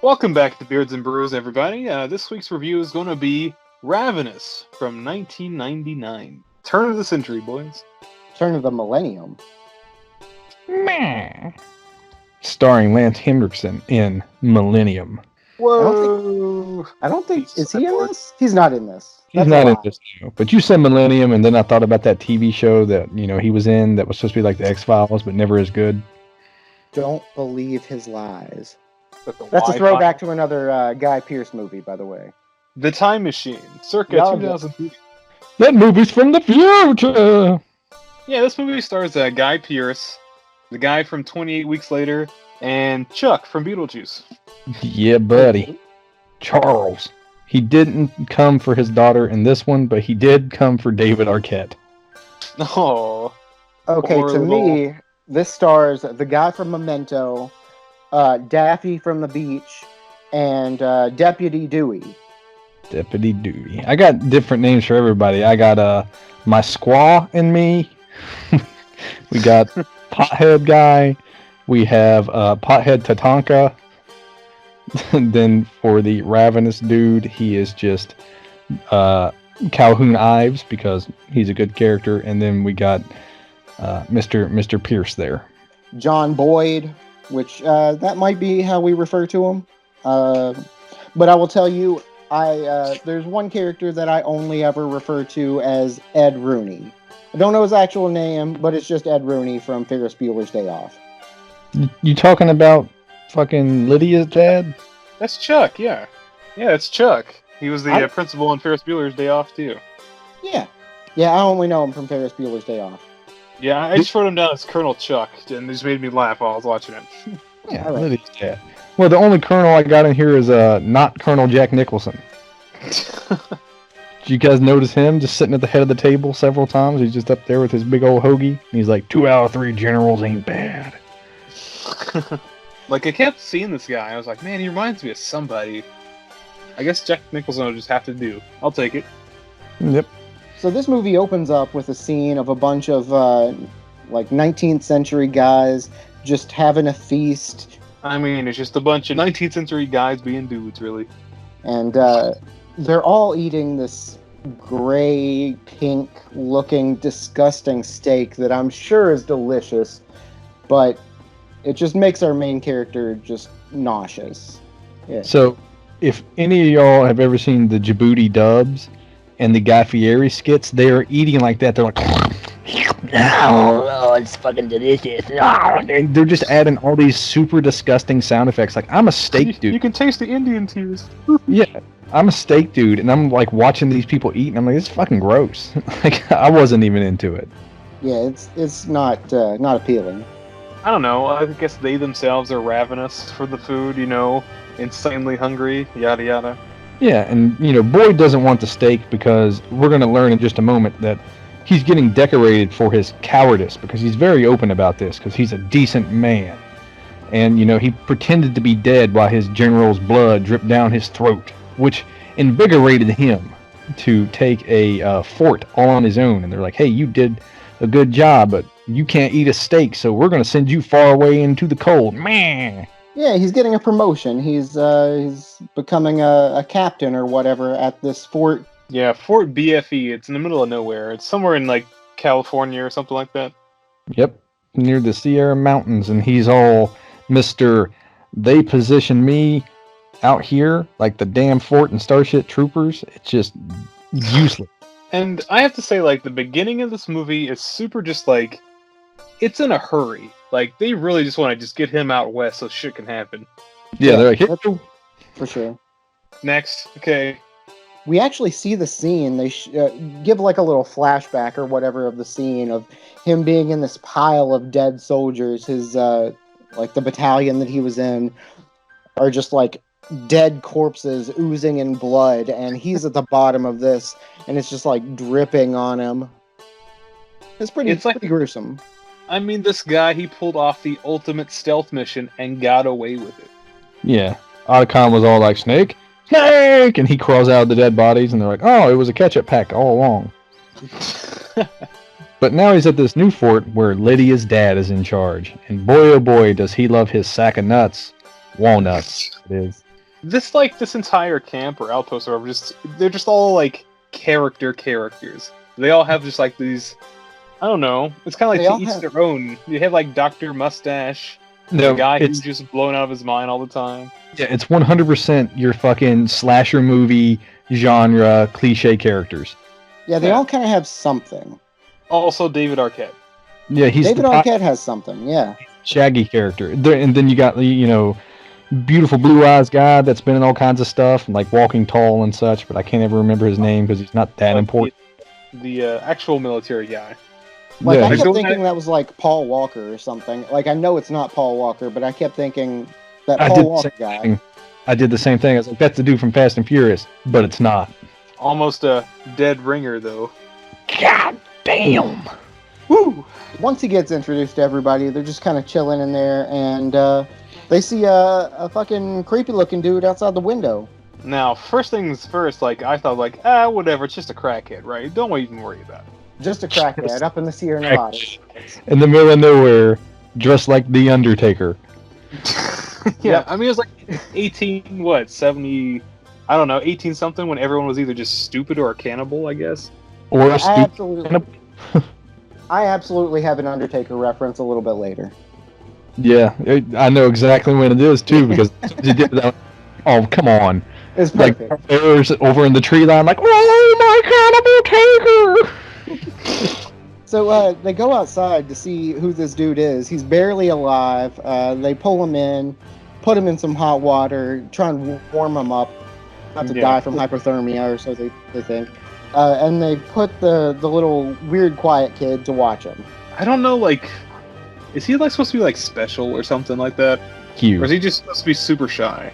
Welcome back to Beards and Brews, everybody. This week's review is going to be Ravenous from 1999. Turn of the century, boys. Turn of the millennium. Meh. Starring Lance Henriksen in Millennium. Whoa! I don't think is he in this? He's not in this. He's not in this show. But you said Millennium, and then I thought about that TV show that he was in that was supposed to be like the X-Files, but never as good. Don't believe his lies. That's a Wi-Fi. throwback to another Guy Pearce movie, by the way. The Time Machine, circa Yeah, 2002. That movie's from the future! Yeah, this movie stars Guy Pearce, the guy from 28 Weeks Later, and Chuck from Beetlejuice. Yeah, buddy. Charles. He didn't come for his daughter in this one, but he did come for David Arquette. Oh. Okay, Poor to little- me, this stars the guy from Memento, Daffy from The Beach, and Deputy Dewey. Deputy Dewey. I got different names for everybody. I got my squaw and me. We got Pothead Guy. We have Pothead Tatanka. And then for the Ravenous dude, he is just Calhoun Ives because he's a good character. And then we got Mr. Pierce there. John Boyd, which that might be how we refer to him. But I will tell you, there's one character that I only ever refer to as Ed Rooney. I don't know his actual name, but it's just Ed Rooney from Ferris Bueller's Day Off. You talking about fucking Lydia's dad? That's Chuck, yeah. Yeah, it's Chuck. He was the principal on Ferris Bueller's Day Off, too. Yeah. Yeah, I only know him from Ferris Bueller's Day Off. Yeah, I just wrote him down as Colonel Chuck, and it just made me laugh while I was watching it. Yeah, All right. Lydia's dad. Well, the only colonel I got in here is not Colonel Jack Nicholson. Did you guys notice him just sitting at the head of the table several times? He's just up there with his big old hoagie. And he's like, 2 out of 3 generals ain't bad. Like, I kept seeing this guy. I was like, man, he reminds me of somebody. I guess Jack Nicholson will just have to do. I'll take it. Yep. So this movie opens up with a scene of a bunch of 19th century guys just having a feast. I mean, it's just a bunch of 19th century guys being dudes, really. And they're all eating this gray, pink looking, disgusting steak that I'm sure is delicious, but it just makes our main character just nauseous. Yeah. So, if any of y'all have ever seen the Djibouti dubs and the Guy Fieri skits, they are eating like that. They're like, oh, it's fucking delicious. And they're just adding all these super disgusting sound effects. Like, I'm a steak dude. You can taste the Indian tears. Yeah, I'm a steak dude, and I'm like watching these people eat, and I'm like, it's fucking gross. Like, I wasn't even into it. Yeah, it's not appealing. I don't know. I guess they themselves are ravenous for the food, insanely hungry, yada yada. Yeah, and Boyd doesn't want the steak because we're going to learn in just a moment that he's getting decorated for his cowardice because he's very open about this because he's a decent man. And, he pretended to be dead while his general's blood dripped down his throat, which invigorated him to take a fort all on his own. And they're like, hey, you did a good job, but you can't eat a steak, so we're going to send you far away into the cold. Meh. Yeah, he's getting a promotion. He's becoming a captain or whatever at this fort. Yeah, Fort BFE. It's in the middle of nowhere. It's somewhere in, California or something like that. Yep, near the Sierra Mountains, and he's all Mr. They position me out here like the damn fort in Starship Troopers. It's just useless. And I have to say, the beginning of this movie is super just, it's in a hurry. They really just want to just get him out west so shit can happen. Yeah, they're like, "Here." For sure. Next. Okay. We actually see the scene. They give a little flashback or whatever of the scene of him being in this pile of dead soldiers. His the battalion that he was in are just dead corpses oozing in blood, and he's at the bottom of this, and it's just dripping on him. It's pretty gruesome. I mean, this guy, he pulled off the ultimate stealth mission and got away with it. Yeah, Otacon was all like, Snake, and he crawls out of the dead bodies, and they're like, oh, it was a ketchup pack all along. But now he's at this new fort where Lydia's dad is in charge, and boy oh boy does he love his sack of nuts. Walnuts, it is. this entire camp or outpost or whatever, they're just all like characters. They all have just like these. I don't know. It's kind of They all like to each have- their own. You have like Dr. Mustache, the guy who's just blown out of his mind all the time. Yeah, it's 100% your fucking slasher movie genre cliche characters. Yeah, they all kind of have something. Also, David Arquette. Yeah, he's David the Arquette has something. Yeah. Shaggy character. And then you got beautiful blue eyes guy that's been in all kinds of stuff, like Walking Tall and such. But I can't ever remember his name because he's not that important. The actual military guy. Like, Yeah, I he's- kept thinking that was like Paul Walker or something. Like, I know it's not Paul Walker, but I kept thinking that I Paul did the Walker same guy. thing. I did the same thing. I was like, that's the dude from Fast and Furious, but it's not. Almost a dead ringer, though. God damn. Woo! Once he gets introduced to everybody, they're just kind of chilling in there, and they see a fucking creepy-looking dude outside the window. Now, first things first, like, I thought, like, whatever, it's just a crackhead, right? Don't even worry about it. Just a crackhead up in the Sierra Nevada. In the middle of nowhere, dressed like The Undertaker. Yeah, Yep. I mean, it was like 70, I don't know, 18 something when everyone was either just stupid or a cannibal, I guess. Or a I stupid. absolutely have an Undertaker reference a little bit later. Yeah, I know exactly when it is, too, because you did that. Oh, come on. It's Like, perfect. there's over in the tree line, like, oh, my cannibal taker! So they go outside to see who this dude is. He's barely alive. They pull him in, put him in some hot water, try and warm him up, not to Yeah. die from hypothermia or so they think. And they put the little weird quiet kid to watch him. I don't know, like, is he, like, supposed to be, like, special or something like that? Or Cute. is he just supposed to be super shy?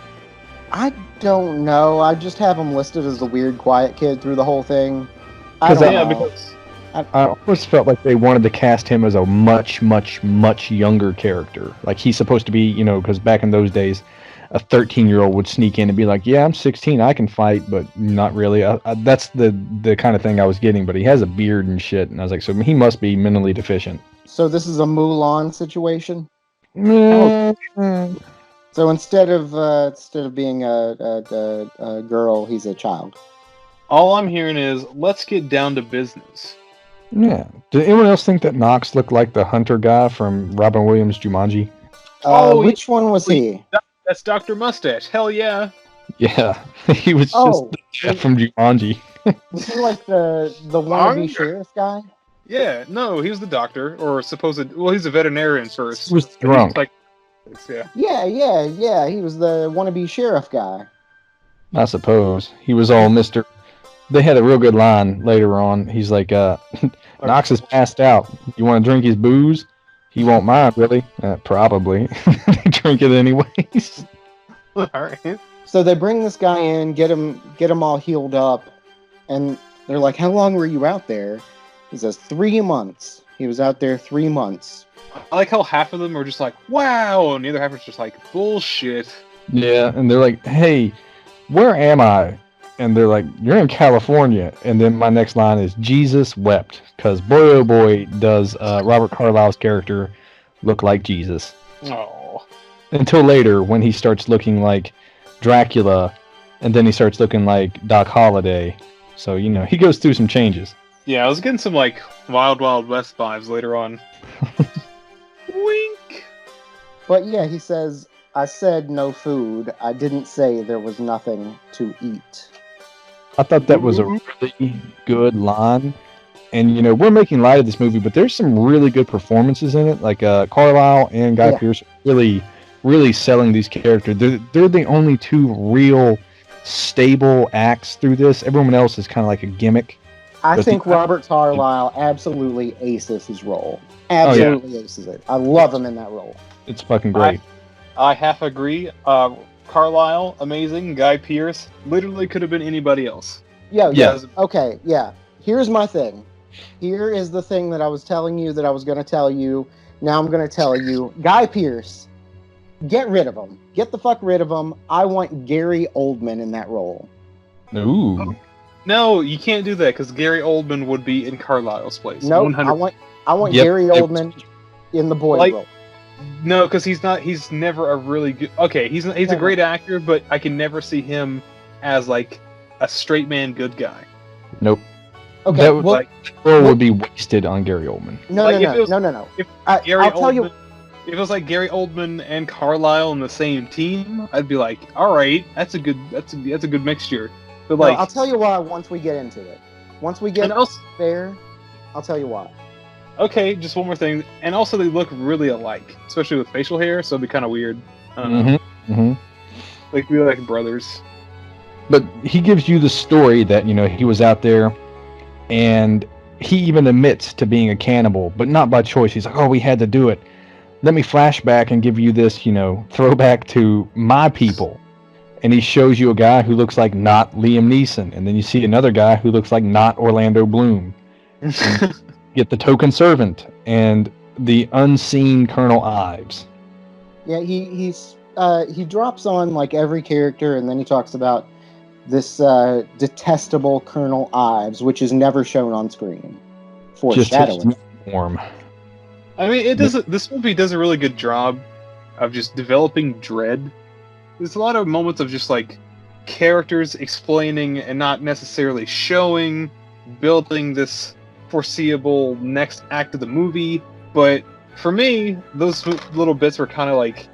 I don't know. I just have him listed as the weird quiet kid through the whole thing. I 'Cause don't Yeah, know. because... I always felt like they wanted to cast him as a much, much, much younger character. Like, he's supposed to be, because back in those days, a 13-year-old would sneak in and be like, yeah, I'm 16, I can fight, but not really. That's the kind of thing I was getting, but he has a beard and shit, and I was like, so he must be mentally deficient. So this is a Mulan situation. Mm. So instead of being a girl, he's a child. All I'm hearing is, let's get down to business. Yeah. Did anyone else think that Knox looked like the hunter guy from Robin Williams' Jumanji? Which one was he? That's Dr. Mustache. Hell yeah. Yeah. He was Oh, just the guy from Jumanji. was he like the wannabe sheriff guy? Yeah, no, he was the doctor, or supposed. Well, he's a veterinarian first. He was He's drunk. like, yeah. Yeah. He was the wannabe sheriff guy. I suppose. He was all Mr. They had a real good line later on. He's like, Knox is passed out. You want to drink his booze? He won't mind, really. Probably. They drink it anyways. All right. So they bring this guy in, get him all healed up, and they're like, "How long were you out there?" He says, 3 months. He was out there 3 months. I like how half of them are just like, wow, and the other half is just like, bullshit. Yeah, and they're like, hey, where am I? And they're like, you're in California. And then my next line is, Jesus wept. Because boy, oh boy, does Robert Carlyle's character look like Jesus. Oh. Until later, when he starts looking like Dracula, and then he starts looking like Doc Holliday. So, he goes through some changes. Yeah, I was getting some, like, Wild Wild West vibes later on. Wink! But yeah, he says, "I said no food. I didn't say there was nothing to eat." I thought that was a really good line. And, we're making light of this movie, but there's some really good performances in it. Like Carlisle and Guy Pearce really, really selling these characters. They're the only two real stable acts through this. Everyone else is kind of like a gimmick. I But think the- Robert Carlyle absolutely aces his role. Absolutely aces it. I love him in that role. It's fucking great. I half agree. Carlisle, amazing. Guy Pearce, literally could have been anybody else. Yeah. Okay, yeah. Here's my thing. Here is the thing that I was telling you that I was going to tell you. Now I'm going to tell you. Guy Pearce, get rid of him. Get the fuck rid of him. I want Gary Oldman in that role. Ooh. No, you can't do that, because Gary Oldman would be in Carlisle's place. No, 100. I want Yep. Gary Oldman in the boy Like- role. No, because he's not. He's never a really good. Okay, he's a great actor, but I can never see him as like a straight man good guy. Nope. Okay, That would, well, role would be wasted on Gary Oldman. no. If Gary I'll tell you. If it was like Gary Oldman and Carlisle in the same team, I'd be like, all right, that's a good mixture. But like, No, I'll tell you why once we get into it. Once we get there, I'll tell you why. Okay, just one more thing. And also, they look really alike, especially with facial hair, so it'd be kind of weird. I don't know. Mm-hmm. Like, we're like brothers. But he gives you the story that, he was out there, and he even admits to being a cannibal, but not by choice. He's like, oh, we had to do it. Let me flash back and give you this, throwback to my people. And he shows you a guy who looks like not Liam Neeson. And then you see another guy who looks like not Orlando Bloom. Get the token servant and the unseen Colonel Ives. Yeah, he drops on like every character, and then he talks about this detestable Colonel Ives, which is never shown on screen. Foreshadowing. Just his form. I mean, this movie does a really good job of just developing dread. There's a lot of moments of just like characters explaining and not necessarily showing, building this foreseeable next act of the movie. But for me, those little bits were kind of like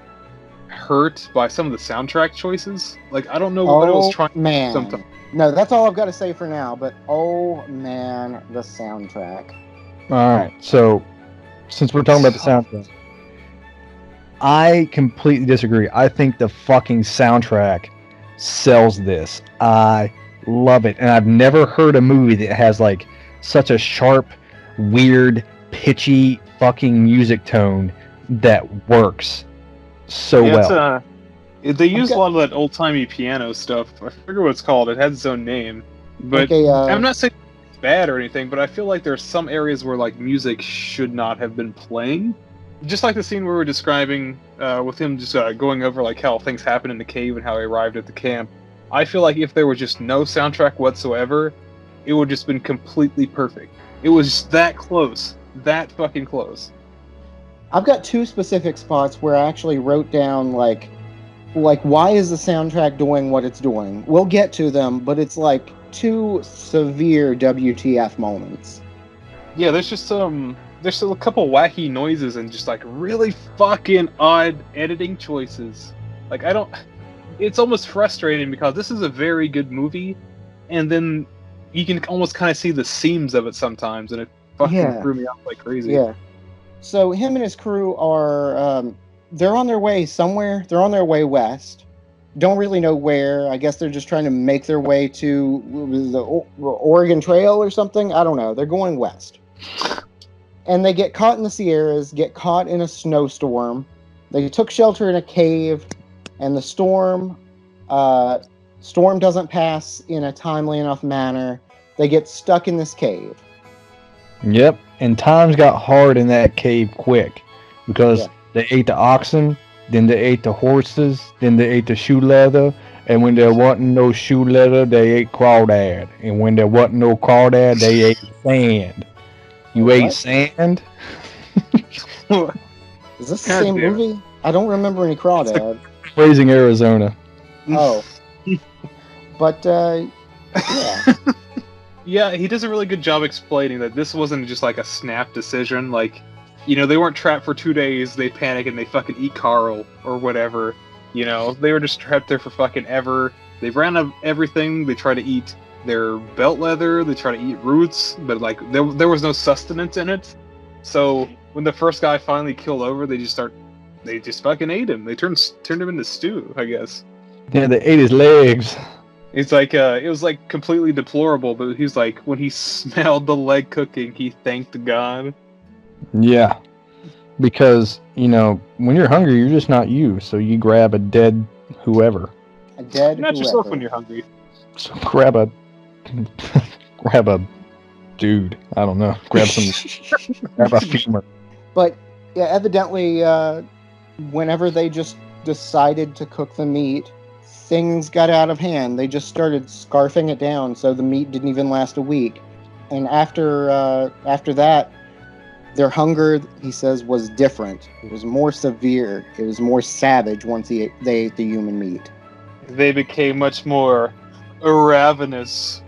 hurt by some of the soundtrack choices. Like, I don't know what it was trying to do sometimes. No, that's all I've got to say for now. But oh man, the soundtrack. All right, so since we're talking about the soundtrack, I completely disagree. I think the fucking soundtrack sells this. I love it. And I've never heard a movie that has like such a sharp, weird, pitchy fucking music tone that works so well. They use a lot of that old-timey piano stuff. I forget what it's called. It has its own name. But I'm not saying it's bad or anything, but I feel like there are some areas where like music should not have been playing. Just like the scene we were describing with him just going over like how things happened in the cave and how he arrived at the camp. I feel like if there was just no soundtrack whatsoever, it would just been completely perfect. It was just that close. That fucking close. I've got two specific spots where I actually wrote down like why is the soundtrack doing what it's doing? We'll get to them, but it's like two severe WTF moments. Yeah, there's just there's still a couple wacky noises and just like really fucking odd editing choices. Like it's almost frustrating because this is a very good movie, and then you can almost kind of see the seams of it sometimes, and it fucking threw me off like crazy. Yeah. So him and his crew are they're on their way somewhere. They're on their way west. Don't really know where. I guess they're just trying to make their way to the Oregon Trail or something. I don't know. They're going west. And they get caught in the Sierras, get caught in a snowstorm. They took shelter in a cave, and the storm doesn't pass in a timely enough manner. They get stuck in this cave. Yep, and times got hard in that cave quick because they ate the oxen, then they ate the horses, then they ate the shoe leather, and when there wasn't no shoe leather, they ate crawdad, and when there wasn't no crawdad, they ate sand. You ate sand? Is this the same movie? I don't remember any crawdad. Raising Arizona. Oh. But, yeah. Yeah, he does a really good job explaining that this wasn't just like a snap decision. Like, they weren't trapped for 2 days, they panic and they fucking eat Carl or whatever. They were just trapped there for fucking ever. They ran out of everything. They tried to eat their belt leather, they try to eat roots, but like there was no sustenance in it. So when the first guy finally killed over, they just fucking ate him. They turned him into stew, I guess. Yeah, they ate his legs. It's like it was like completely deplorable, but he's like when he smelled the leg cooking, he thanked God. Yeah. Because, when you're hungry, you're just not you, so you grab a dead whoever. Not yourself when you're hungry. So grab a dude. I don't know. Grab a femur. But yeah, evidently, whenever they just decided to cook the meat, things got out of hand. They just started scarfing it down, so the meat didn't even last a week. And after that, Their hunger, he says, was different. It was more severe. It was more savage once they ate the human meat. They became much more ravenous.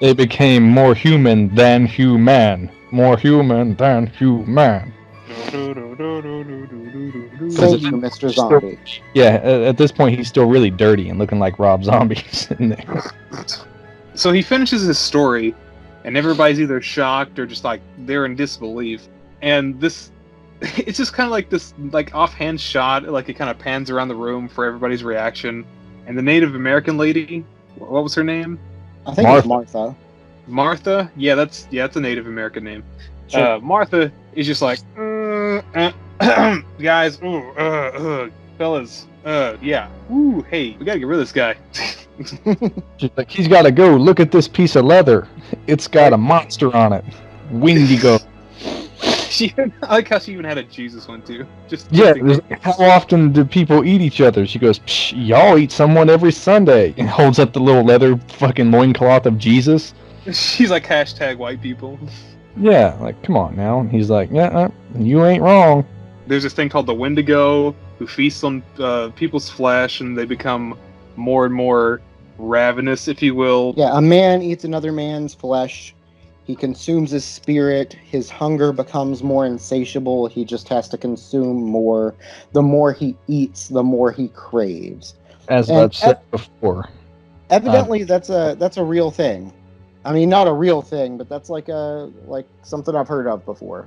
They became more human than human. More human than human. Thank you, Mr. Zombie. Yeah, at this point, he's still really dirty and looking like Rob Zombie sitting there. So he finishes his story, and everybody's either shocked or just like they're in disbelief. And this, it's just kind of like this like offhand shot, like it kind of pans around the room for everybody's reaction. And the Native American lady, what was her name? I think it's Martha. Martha? Yeah, that's a Native American name. Sure. Martha is just like, guys, fellas, yeah, ooh, hey, we gotta get rid of this guy. She's like, he's got to go. Look at this piece of leather. It's got a monster on it. Wendigo. I like how she even had a Jesus one too. Yeah, how often do people eat each other? She goes, Psh, y'all eat someone every Sunday. And holds up the little leather fucking loincloth of Jesus. She's like, hashtag white people. Yeah, like, come on now. And he's like, yeah, you ain't wrong. There's this thing called the Wendigo who feasts on people's flesh, and they become more and more ravenous, if you will. Yeah, a man eats another man's flesh. He consumes his spirit. His hunger becomes more insatiable. He just has to consume more. The more he eats, the more he craves. As I've said before. Evidently, that's a real thing. I mean, not a real thing, but that's like something I've heard of before.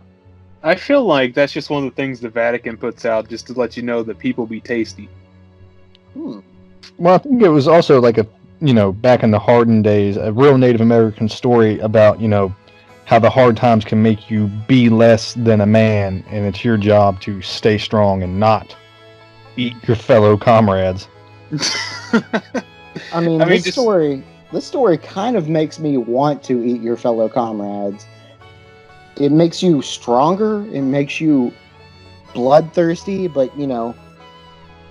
I feel like that's just one of the things the Vatican puts out just to let you know that people be tasty. Well, I think it was also like back in the hardened days, a real Native American story about, how the hard times can make you be less than a man, and it's your job to stay strong and not eat your fellow comrades. This story kind of makes me want to eat your fellow comrades. It makes you stronger, it makes you bloodthirsty, but,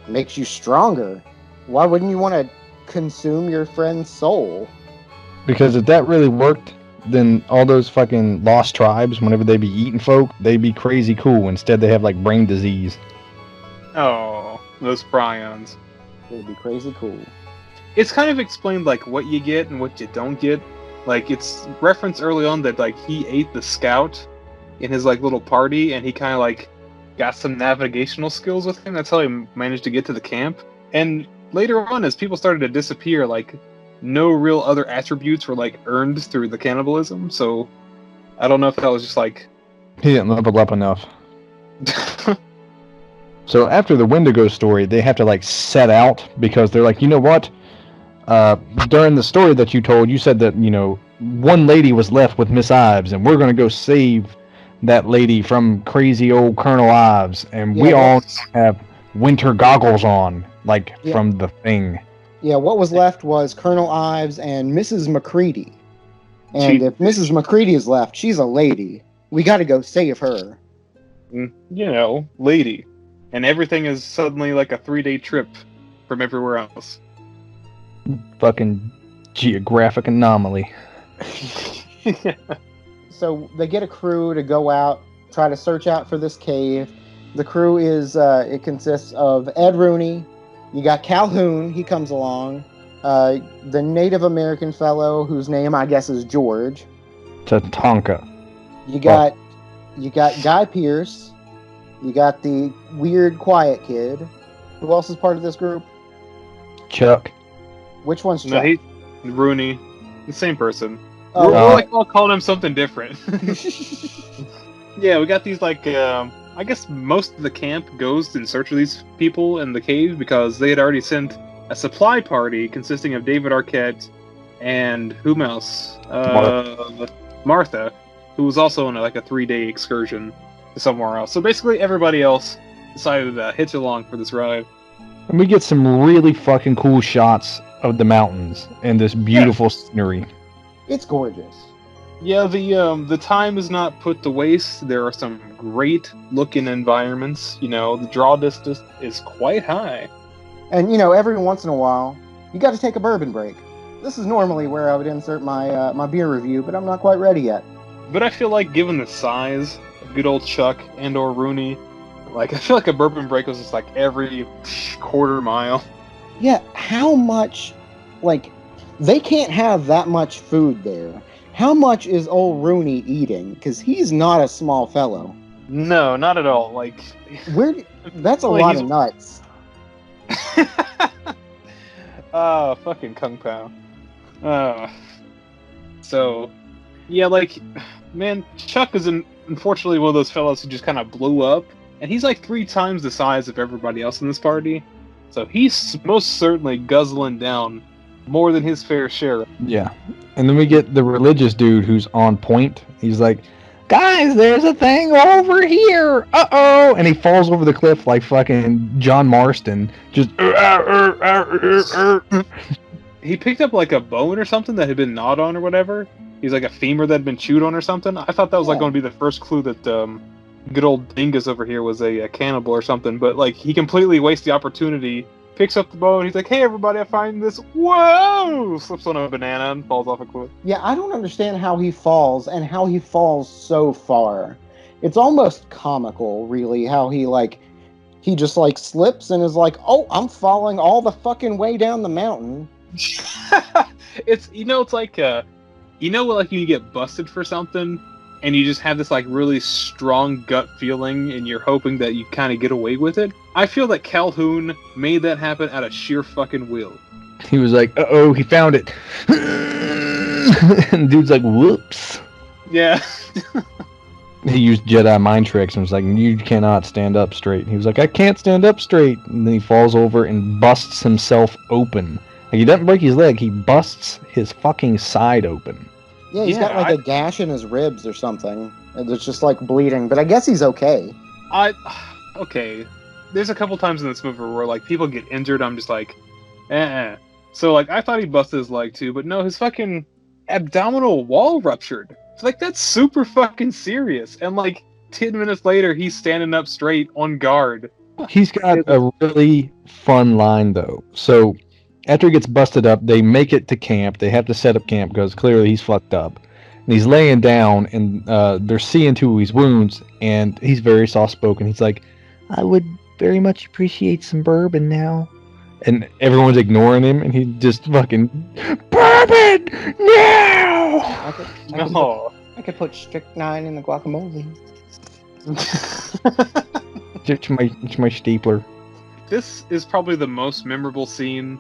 makes you stronger. Why wouldn't you want to consume your friend's soul? Because if that really worked, then all those fucking lost tribes, whenever they be eating folk, they be crazy cool. Instead, they have like brain disease. Oh, those prions. They'd be crazy cool. It's kind of explained like what you get and what you don't get. Like it's referenced early on that like he ate the scout in his like little party, and he kind of like got some navigational skills with him. That's how he managed to get to the camp. And later on, as people started to disappear, like no real other attributes were like earned through the cannibalism. So I don't know if that was just like he didn't level up enough. So after the Wendigo story, they have to like set out because they're like, you know what? During the story that you told, you said that one lady was left with Miss Ives, and we're gonna go save that lady from crazy old Colonel Ives, and we all have winter goggles on, from the Thing. Yeah, what was left was Colonel Ives and Mrs. McCready. And if Mrs. McCready is left, she's a lady. We got to go save her. Lady. And everything is suddenly like a 3-day trip from everywhere else. Fucking geographic anomaly. So they get a crew to go out, try to search out for this cave. The crew it consists of Ed Rooney. You got Calhoun, he comes along. The Native American fellow, whose name I guess is George. Tatanka. You got Guy Pearce. You got the weird quiet kid. Who else is part of this group? Chuck. Which one's Chuck? No, Rooney. The same person. Oh, We're all calling him something different. Yeah, we got these I guess most of the camp goes in search of these people in the cave because they had already sent a supply party consisting of David Arquette and whom else? Martha, who was also on a 3-day excursion to somewhere else. So basically everybody else decided to hitch along for this ride. And we get some really fucking cool shots of the mountains and this beautiful scenery. It's gorgeous. Yeah, the time is not put to waste. There are some great looking environments. The draw distance is quite high. And every once in a while, you got to take a bourbon break. This is normally where I would insert my beer review, but I'm not quite ready yet. But I feel like, given the size of good old Chuck and or Rooney, like, I feel like a bourbon break was just like every quarter mile. Yeah, how much, like, they can't have that much food there. How much is old Rooney eating? Because he's not a small fellow. No, not at all. Like, that's a like lot of nuts. Oh, fucking Kung Pao. So, yeah, like, man, Chuck is unfortunately one of those fellows who just kind of blew up, and he's like 3 times the size of everybody else in this party. So he's most certainly guzzling down more than his fair share. Yeah. And then we get the religious dude who's on point. He's like, guys, there's a thing over here. Uh-oh. And he falls over the cliff like fucking John Marston. Just... He picked up like a bone or something that had been gnawed on or whatever. He's like a femur that had been chewed on or something. I thought that was like going to be the first clue that good old Dingus over here was a cannibal or something. But like he completely wastes the opportunity, picks up the bone. He's like, hey, everybody, I find this. Whoa! Slips on a banana and falls off a cliff. Yeah, I don't understand how he falls and how he falls so far. It's almost comical, really, how he just like slips and is like, oh, I'm falling all the fucking way down the mountain. It's like like you get busted for something and you just have this like really strong gut feeling and you're hoping that you kind of get away with it. I feel that Calhoun made that happen out of sheer fucking will. He was like, uh-oh, he found it. And dude's like, whoops. Yeah. He used Jedi mind tricks and was like, you cannot stand up straight. And he was like, I can't stand up straight. And then he falls over and busts himself open. Like, he doesn't break his leg, he busts his fucking side open. Yeah, he's got like a gash in his ribs or something. And it's just like bleeding, but I guess he's okay. Okay. There's a couple times in this movie where like people get injured, I'm just like, eh. So like I thought he busted his leg too, but no, his fucking abdominal wall ruptured. So, like, that's super fucking serious. And like 10 minutes later, he's standing up straight on guard. He's got a really fun line though. So after he gets busted up, they make it to camp. They have to set up camp because clearly he's fucked up. And he's laying down, and they're seeing to his wounds, and he's very soft-spoken. He's like, I would very much appreciate some bourbon now. And everyone's ignoring him, and he just fucking, bourbon now! I could put strychnine in the guacamole. It's my stapler. This is probably the most memorable scene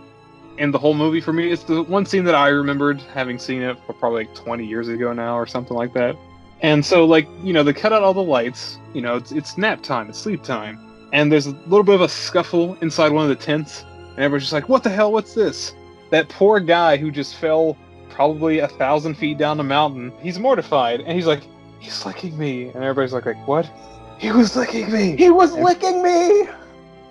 in the whole movie for me. It's the one scene that I remembered having seen it for probably like 20 years ago now or something like that. And so, like, they cut out all the lights. It's nap time, it's sleep time. And there's a little bit of a scuffle inside one of the tents. And everybody's just like, what the hell, what's this? That poor guy who just fell probably 1,000 feet down the mountain, he's mortified. And he's like, he's licking me. And everybody's like what? He was licking me! He was licking me!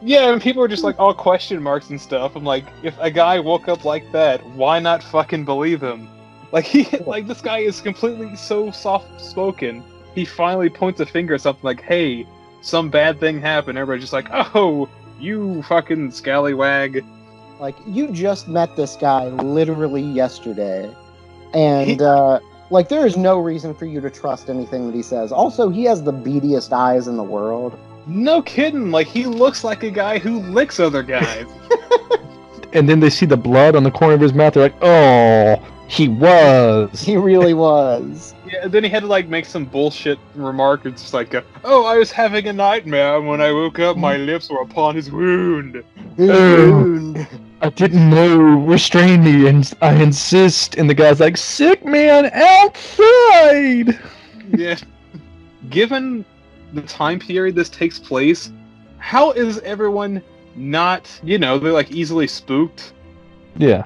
Yeah, and people are just like all question marks and stuff. I'm like, if a guy woke up like that, why not fucking believe him? Like this guy is completely so soft-spoken. He finally points a finger at something like, hey, some bad thing happened. Everybody's just like, oh, you fucking scallywag. Like, you just met this guy literally yesterday. And, like, there is no reason for you to trust anything that he says. Also, he has the beadiest eyes in the world. No kidding. Like, he looks like a guy who licks other guys. And then they see the blood on the corner of his mouth. They're like, oh, he was. He really was. Yeah, and then he had to, like, make some bullshit remark. It's just like, oh, I was having a nightmare. When I woke up, my lips were upon his wound. His wound. I didn't know. Restrain me, and I insist. And the guy's like, sick man outside. Yeah. Given the time period this takes place, how is everyone not, they're like easily spooked? Yeah.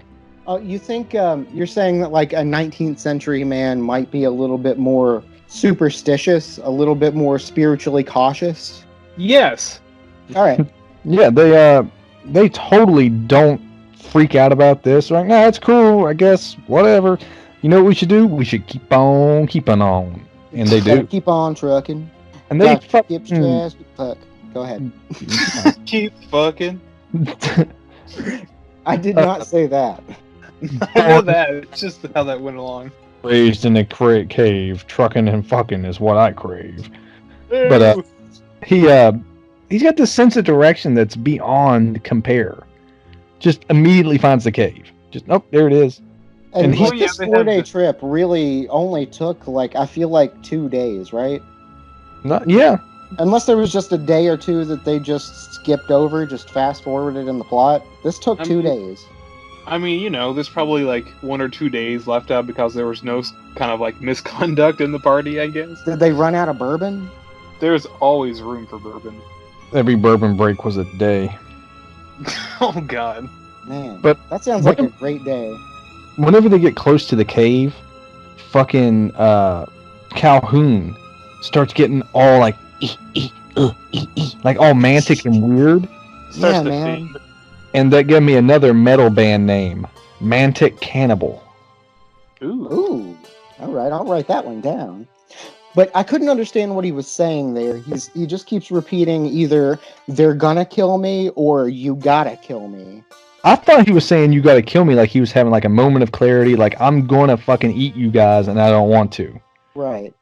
You think you're saying that like a 19th century man might be a little bit more superstitious, a little bit more spiritually cautious? Yes. All right. Yeah, they totally don't freak out about this. They're like, nah, it's cool, I guess, whatever. You know what we should do? We should keep on keeping on. And they do. Keep on trucking. And they Go ahead. Keep fucking. I did not say that. I know that. It's just how that went along. Raised in a cave, trucking and fucking is what I crave. But he's got this sense of direction that's beyond compare. Just immediately finds the cave. Just there it is. And And this 4-day trip really only took I feel like 2 days, right? Yeah. Unless there was just a day or two that they just skipped over, just fast forwarded in the plot. This took 2 days. I mean, there's probably 1 or 2 days left out because there was no kind of misconduct in the party, I guess. Did they run out of bourbon? There's always room for bourbon. Every bourbon break was a day. Oh, God. Man, but that sounds like a great day. Whenever they get close to the cave, fucking Calhoun starts getting all all mantic and weird. Yeah, man. And that gave me another metal band name, Mantic Cannibal. Ooh. All right, I'll write that one down. But I couldn't understand what he was saying there. He just keeps repeating either "they're gonna kill me" or "you gotta kill me." I thought he was saying "you gotta kill me," like he was having a moment of clarity, like I'm gonna fucking eat you guys and I don't want to. Right.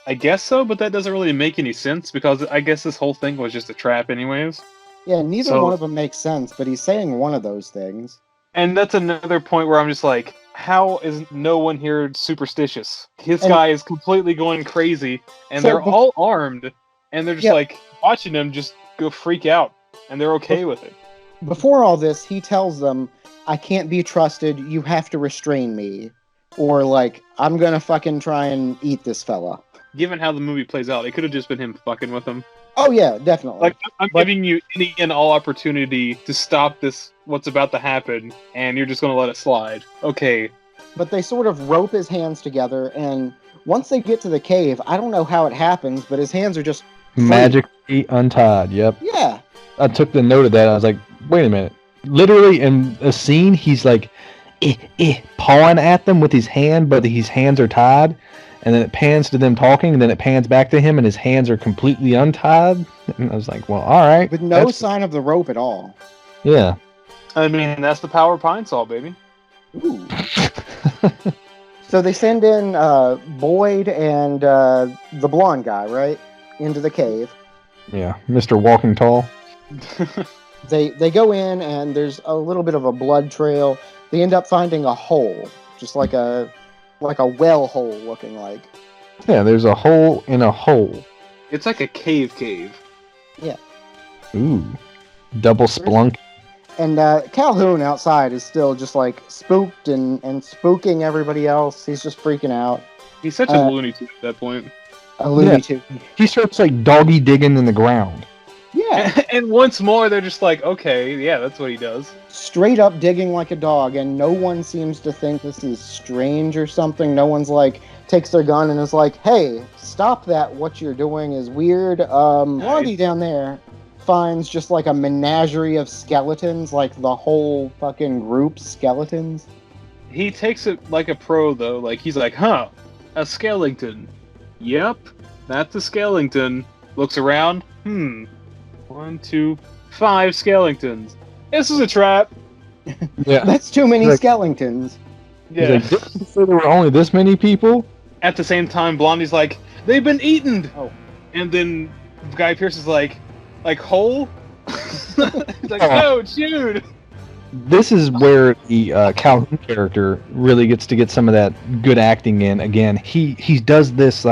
I guess so, but that doesn't really make any sense because I guess this whole thing was just a trap anyways. Yeah, neither one of them makes sense, but he's saying one of those things. And that's another point where I'm just like, how is no one here superstitious? This guy is completely going crazy, and they're all armed, and they're just watching him just go freak out, and they're okay with it. Before all this, he tells them, "I can't be trusted, you have to restrain me." Or I'm gonna fucking try and eat this fella. Given how the movie plays out, it could have just been him fucking with them. Oh yeah, definitely. I'm giving you any and all opportunity to stop this, what's about to happen, and you're just gonna let it slide. Okay. But they sort of rope his hands together, and once they get to the cave, I don't know how it happens, but his hands are just magically untied. Yep. Yeah. I took the note of that. I was like, wait a minute. Literally in a scene, he's pawing at them with his hand, but his hands are tied. And then it pans to them talking, and then it pans back to him, and his hands are completely untied. And I was like, well, all right. With no sign of the rope at all. Yeah. I mean, that's the power of Pine Sol, baby. Ooh. So they send in Boyd and the blonde guy, right? Into the cave. Yeah, Mr. Walking Tall. They go in, and there's a little bit of a blood trail. They end up finding a hole, just like a well hole looking like. Yeah, there's a hole in a hole. It's like a cave. Yeah. Ooh. Double splunk. And Calhoun outside is still just spooked and spooking everybody else. He's just freaking out. He's such a Looney Tune at that point. A Looney Tune. He starts doggy digging in the ground. Yeah. And once more, they're just like, okay, yeah, that's what he does. Straight up digging like a dog, and no one seems to think this is strange or something. No one's takes their gun and is like, hey, stop that. What you're doing is weird. Blondie down there finds just a menagerie of skeletons, the whole fucking group skeletons. He takes it like a pro, though. He's like, huh, a skeleton. Yep, that's a skeleton. Looks around. 1, 2, 5 skeletons. This is a trap. Yeah. That's too many skeletons. Yeah. Did you say there were only this many people? At the same time, Blondie's like, they've been eaten. Oh. And then Guy Pearce is like whole? He's like, no, dude. This is where the Calhoun character really gets to get some of that good acting in. Again, he does this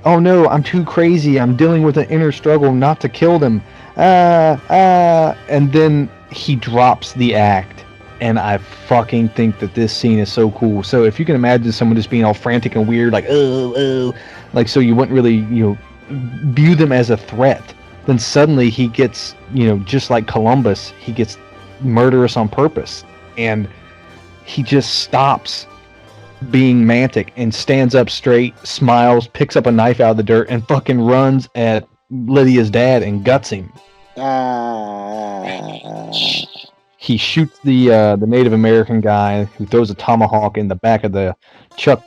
oh no, I'm too crazy. I'm dealing with an inner struggle not to kill them. And then he drops the act. And I fucking think that this scene is so cool. So if you can imagine someone just being all frantic and weird, so you wouldn't really, view them as a threat. Then suddenly he gets, just like Columbus, he gets murderous on purpose. And he just stops being mantic and stands up straight, smiles, picks up a knife out of the dirt, and fucking runs at Lydia's dad and guts him. He shoots the Native American guy who throws a tomahawk in the back of the truck,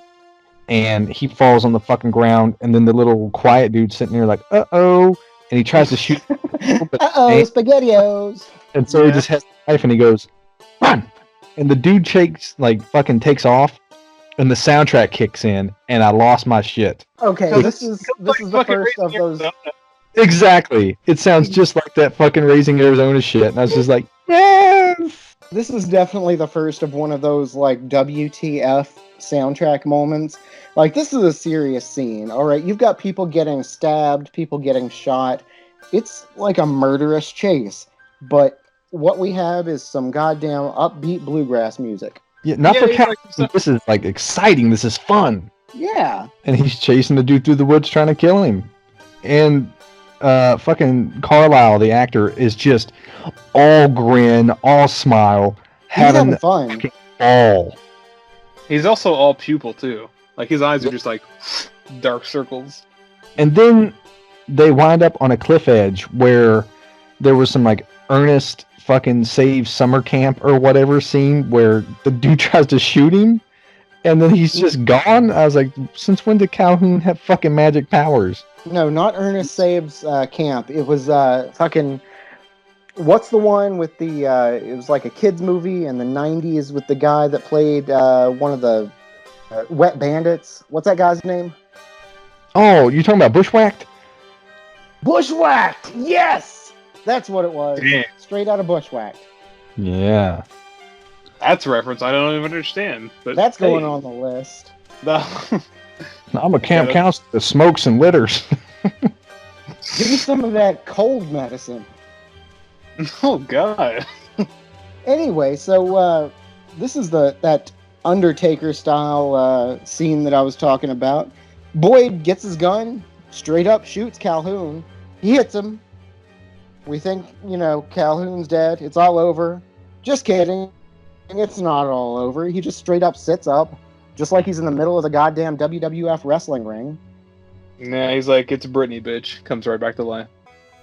and he falls on the fucking ground. And then the little quiet dude sitting there uh-oh, and he tries to shoot. Uh-oh, SpaghettiOs. And so he just has a knife and he goes, run! And the dude fucking takes off. and the soundtrack kicks in, and I lost my shit. Okay, So this is the fucking first of Raising those. Arizona. Exactly. It sounds just like that fucking Raising Arizona shit, and I was just like, yes. This is definitely the first of one of those like WTF soundtrack moments. Like, this is a serious scene. All right, you've got people getting stabbed, people getting shot. It's like a murderous chase, but what we have is some goddamn upbeat bluegrass music. Yeah, not for he's Calhoun. like, This is like exciting. This is fun. Yeah. And he's chasing the dude through the woods trying to kill him. And fucking Carlisle, the actor, is just all grin, all smile, He's having having fun. fucking ball. he's also all pupil too. Like his eyes are just like dark circles. And then they wind up on a cliff edge where there was some like earnest fucking save summer camp or whatever scene where the dude tries to shoot him and then he's just gone. I was like, since when did Calhoun have fucking magic powers? No, not Ernest Saves Camp. It was fucking. What's the one with the? It was like a kids movie in the '90s with the guy that played one of the Wet Bandits. What's that guy's name? Oh, you're talking about Bushwhacked? Bushwhacked. Yes, that's what it was. Damn. Straight out of Bushwhacked. Yeah. That's a reference I don't even understand. But That's going hey, on the list. I'm a camp Yeah. counselor that smokes and litters. Give me some of that cold medicine. Oh god. Anyway, so this is that Undertaker style scene that I was talking about. Boyd gets his gun, straight up shoots Calhoun. He hits him. We think, Calhoun's dead. It's all over. Just kidding. It's not all over. He just straight up sits up, just like he's in the middle of the goddamn WWF wrestling ring. Nah, he's like, it's Britney, bitch. Comes right back to life.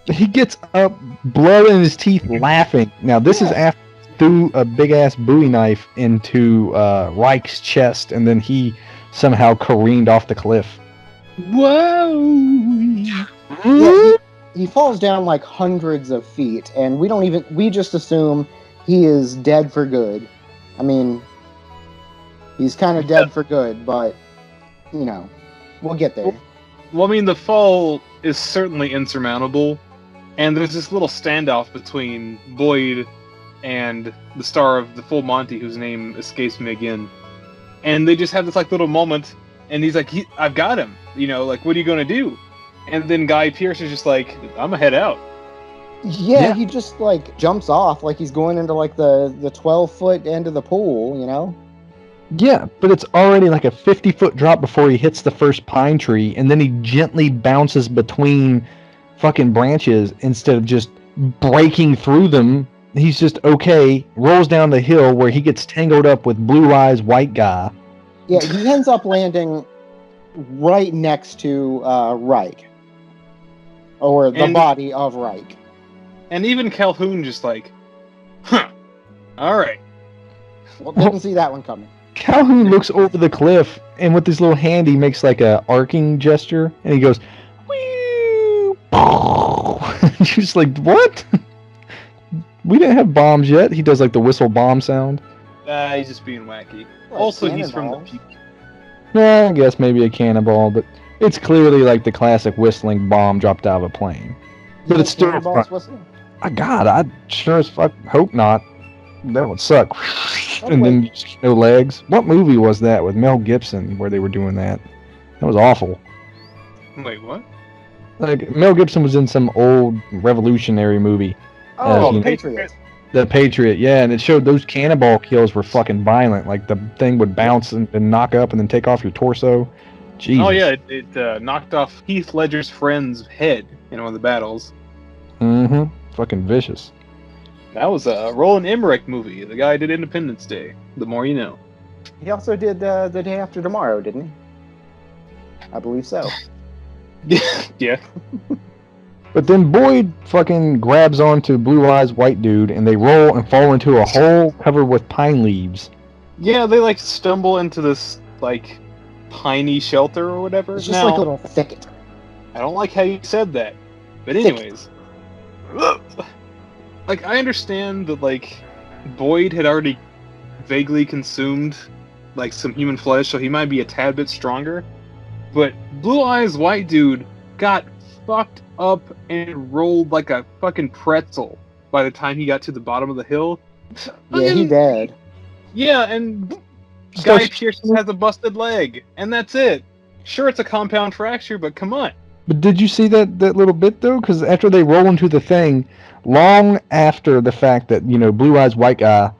He gets up, blood in his teeth, laughing. Now, this is after he threw a big-ass Bowie knife into Reich's chest, and then he somehow careened off the cliff. Whoa! Yeah, he falls down like hundreds of feet, and we just assume he is dead for good. I mean, he's kind of dead for good, but, we'll get there. Well, I mean, the fall is certainly insurmountable, and there's this little standoff between Boyd and the star of the Full Monty, whose name escapes me again. And they just have this like little moment, and he's like, I've got him. Like, what are you gonna do? And then Guy Pearce is just like, I'm gonna head out. Yeah, he just like jumps off like he's going into like the 12-foot end of the pool, Yeah, but it's already like a 50-foot drop before he hits the first pine tree, and then he gently bounces between fucking branches instead of just breaking through them. He's just okay, rolls down the hill where he gets tangled up with Blue Eyes White Guy. Yeah, he ends up landing right next to Reich. Or the body of Reich. And even Calhoun just like, huh, alright. Well, didn't see that one coming. Calhoun looks over the cliff, and with his little hand, he makes like a arcing gesture, and he goes, "Wee!" Just like, what? We didn't have bombs yet. He does like the whistle bomb sound. He's just being wacky. Like Also, he's from the cannonballs. peak. Yeah, I guess maybe a cannonball, but it's clearly like the classic whistling bomb dropped out of a plane. But it's still Cannonballs fun. whistle? God, I sure as fuck hope not. That would suck. Oh, And wait. then just no legs. What movie was that with Mel Gibson where they were doing that? That was awful. Wait, what? Like Mel Gibson was in some old revolutionary movie, Oh, you know- Patriot. The Patriot, yeah, and it showed those cannonball kills were fucking violent. Like the thing would bounce and knock up and then take off your torso. Jesus. Oh yeah, it knocked off Heath Ledger's friend's head in one of the battles. Mm-hmm. Fucking vicious. That was a Roland Emmerich movie. The guy did Independence Day. The more you know. He also did The Day After Tomorrow, didn't he? I believe so. Yeah. But then Boyd fucking grabs onto Blue Eyes White Dude and they roll and fall into a hole covered with pine leaves. Yeah, they like stumble into this like piney shelter or whatever. It's just Now, like a little thicket. I don't like how you said that. But anyways. Like I understand that like Boyd had already vaguely consumed like some human flesh, so he might be a tad bit stronger. But Blue Eyes White Dude got fucked up and rolled like a fucking pretzel by the time he got to the bottom of the hill. Yeah, he did. Yeah, and Guy Pearce has a busted leg, and that's it. Sure, it's a compound fracture, but come on. But did you see that little bit though? Because after they roll into the thing, long after the fact that Blue Eyes White Guy,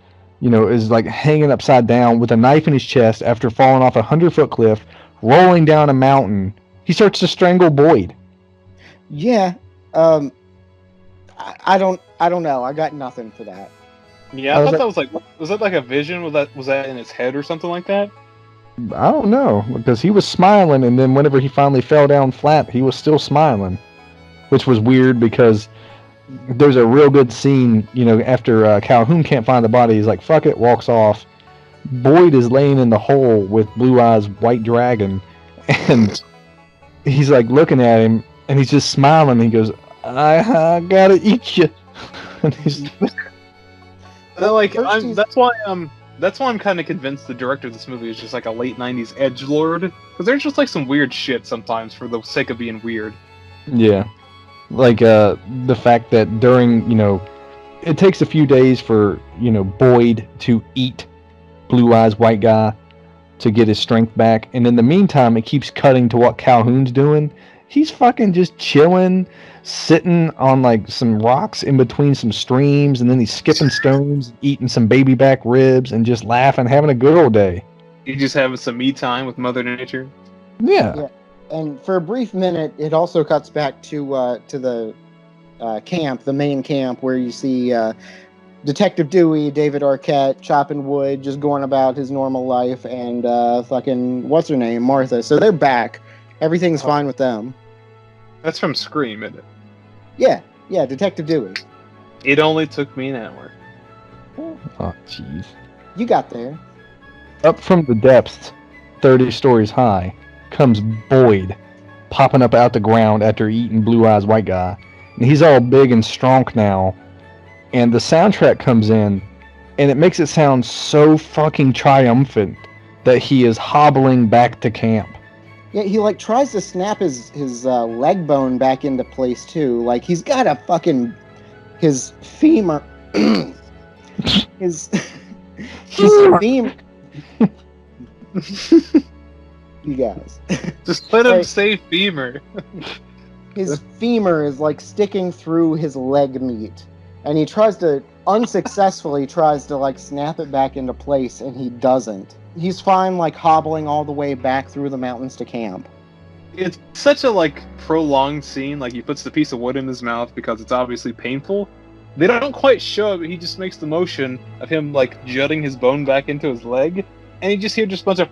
is like hanging upside down with a knife in his chest after falling off a 100-foot cliff, rolling down a mountain, he starts to strangle Boyd. Yeah, I don't know. I got nothing for that. Yeah, I thought that was like, was that like a vision? Was that in his head or something like that? I don't know, because he was smiling, and then whenever he finally fell down flat, he was still smiling, which was weird because there's a real good scene, after Calhoun can't find the body, he's like, fuck it, walks off. Boyd is laying in the hole with Blue Eyes White Dragon, and he's like looking at him, and he's just smiling, and he goes, I gotta eat you. And he's that's why I'm kind of convinced the director of this movie is just like a late '90s edgelord, because there's just like some weird shit sometimes for the sake of being weird. Yeah, like the fact that during it takes a few days for Boyd to eat Blue Eyes White Guy to get his strength back, and in the meantime it keeps cutting to what Calhoun's doing. He's fucking just chilling, sitting on like some rocks in between some streams, and then he's skipping stones, eating some baby back ribs, and just laughing, having a good old day. He's just having some me time with Mother Nature. Yeah. And for a brief minute, it also cuts back to the camp, the main camp, where you see Detective Dewey, David Arquette, chopping wood, just going about his normal life, and fucking what's her name, Martha. So they're back. Everything's fine with them. That's from Scream, isn't it? Yeah, Detective Dewey. It only took me an hour. Oh, jeez. You got there. Up from the depths, 30 stories high, comes Boyd, popping up out the ground after eating Blue Eyes White Guy. And he's all big and strong now. And the soundtrack comes in, and it makes it sound so fucking triumphant that he is hobbling back to camp. Yeah, he like tries to snap his leg bone back into place too. Like he's got a fucking his femur, his femur. You guys, just let him say femur. His femur is like sticking through his leg meat, and he unsuccessfully tries to like snap it back into place, and he doesn't. He's fine, like hobbling all the way back through the mountains to camp. It's such a like prolonged scene. Like he puts the piece of wood in his mouth because it's obviously painful. They don't quite show it, but he just makes the motion of him like jutting his bone back into his leg, and you just hear just a bunch of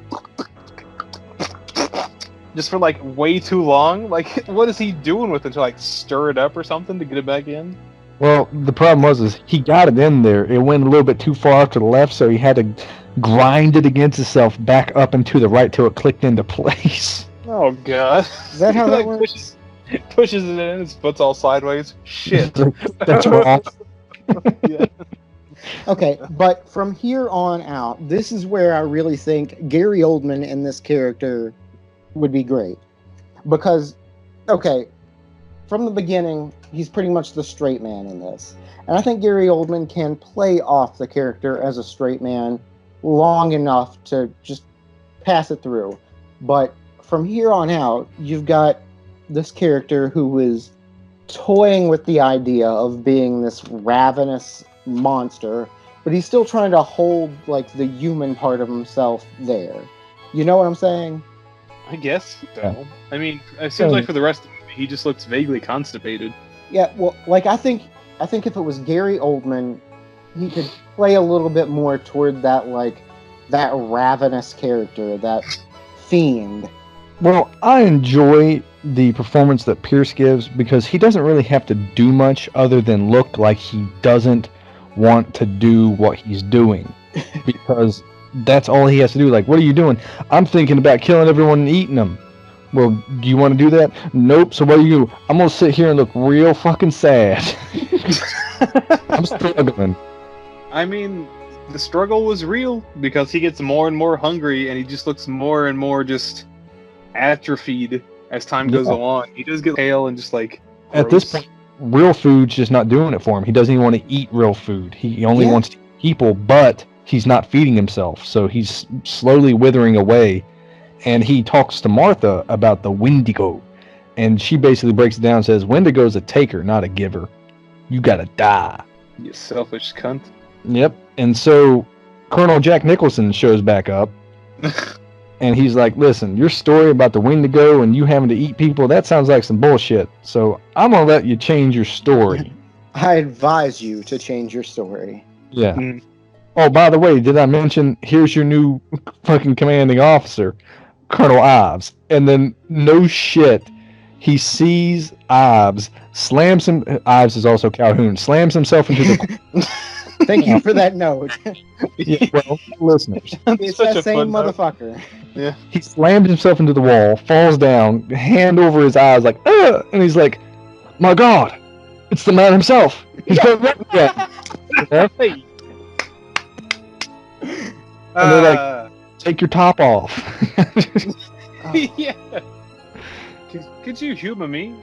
just for like way too long. Like what is he doing with it, to like stir it up or something to get it back in? Well, the problem was he got it in there. It went a little bit too far to the left, so he had to grind it against itself back up and to the right till it clicked into place. Oh god. Is that how that works? Pushes it in, his foot's all sideways. Shit. That's wrong. Yeah. Okay, but from here on out, this is where I really think Gary Oldman in this character would be great. Because, okay, from the beginning, he's pretty much the straight man in this. And I think Gary Oldman can play off the character as a straight man long enough to just pass it through. But from here on out, you've got this character who is toying with the idea of being this ravenous monster, but he's still trying to hold like the human part of himself there. You know what I'm saying? I guess so. I mean, it seems like for the rest of the movie, he just looks vaguely constipated. Yeah, well, like I think if it was Gary Oldman, he could play a little bit more toward that that ravenous character, that fiend. Well, I enjoy the performance that Pierce gives because he doesn't really have to do much other than look like he doesn't want to do what he's doing. Because that's all he has to do. Like, what are you doing? I'm thinking about killing everyone and eating them. Well, do you want to do that? Nope. So what do you do? I'm going to sit here and look real fucking sad. I'm struggling. I mean, the struggle was real because he gets more and more hungry and he just looks more and more just atrophied as time goes along. He does get pale and just like gross. At this point, real food's just not doing it for him. He doesn't even want to eat real food. He only wants to eat people, but he's not feeding himself. So he's slowly withering away. And he talks to Martha about the Wendigo. And she basically breaks it down and says, Wendigo's a taker, not a giver. You gotta die. You selfish cunt. Yep. And so Colonel Jack Nicholson shows back up. And he's like, listen, your story about the Wendigo and you having to eat people, that sounds like some bullshit. So I'm going to let you change your story. I advise you to change your story. Yeah. Oh, by the way, did I mention, here's your new fucking commanding officer, Colonel Ives. And then, no shit, he sees Ives, slams him, Ives is also Calhoun, slams himself into the... Thank you for that note. Yeah, well, listeners. It's that same motherfucker. Yeah. He slams himself into the wall, falls down, hand over his eyes, like, ugh! And he's like, my God, it's the man himself. He's going back again. Hey. And they're like, take your top off. Yeah. Could you humor me?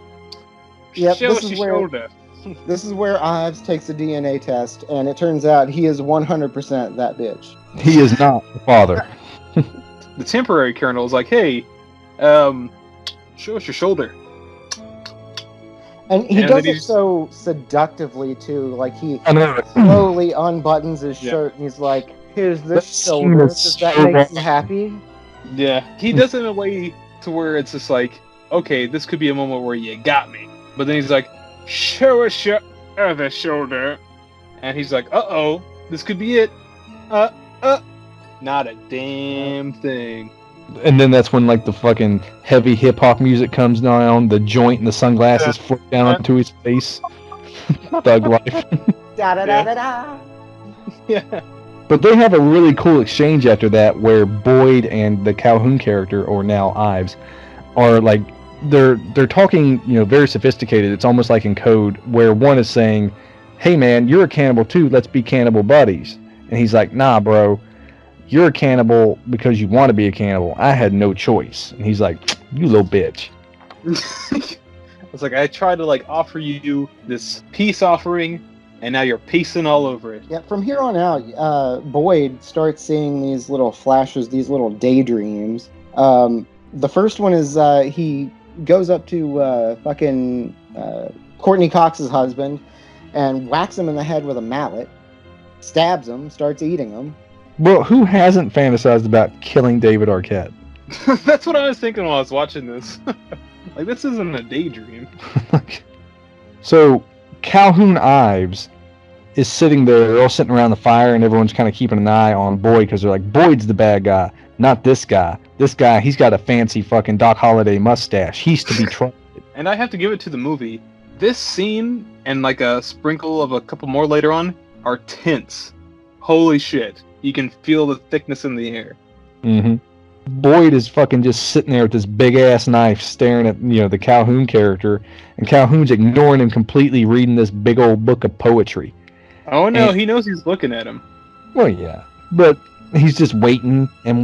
Yep, Show us your shoulder. This is where Ives takes a DNA test, and it turns out he is 100% that bitch. He is not the father. The temporary colonel is like, hey, show us your shoulder. And he does it so seductively, too. Like, he I know. slowly unbuttons his shirt, and he's like, here's this shoulder. Does that make you happy? Yeah. He does it in a way to where it's just like, okay, this could be a moment where you got me. But then he's like, show us your other shoulder. And he's like, uh-oh, this could be it. Not a damn thing. And then that's when, like, the fucking heavy hip-hop music comes down, the joint and the sunglasses float down onto his face. Thug life. Da-da-da-da-da. Yeah. But they have a really cool exchange after that where Boyd and the Calhoun character, or now Ives, are, like, they're talking, you know, very sophisticated. It's almost like in Code, where one is saying, hey man, you're a cannibal too, let's be cannibal buddies. And he's like, nah bro, you're a cannibal because you want to be a cannibal. I had no choice. And he's like, you little bitch. It's like, I tried to, like, offer you this peace offering, and now you're piecing all over it. Yeah, from here on out, Boyd starts seeing these little flashes, these little daydreams. The first one is he goes up to fucking Courtney Cox's husband and whacks him in the head with a mallet, stabs him, starts eating him. Well, who hasn't fantasized about killing David Arquette? That's what I was thinking while I was watching this. Like, this isn't a daydream. So, Calhoun Ives is sitting there, they're all sitting around the fire, and everyone's kind of keeping an eye on Boyd, because they're like, Boyd's the bad guy, not this guy. This guy, he's got a fancy fucking Doc Holliday mustache. He's to be trusted. And I have to give it to the movie. This scene, and like a sprinkle of a couple more later on, are tense. Holy shit. You can feel the thickness in the air. Mm-hmm. Boyd is fucking just sitting there with this big-ass knife staring at, you know, the Calhoun character, and Calhoun's ignoring him completely, reading this big old book of poetry. Oh no, he knows he's looking at him. Well, yeah. But he's just waiting, and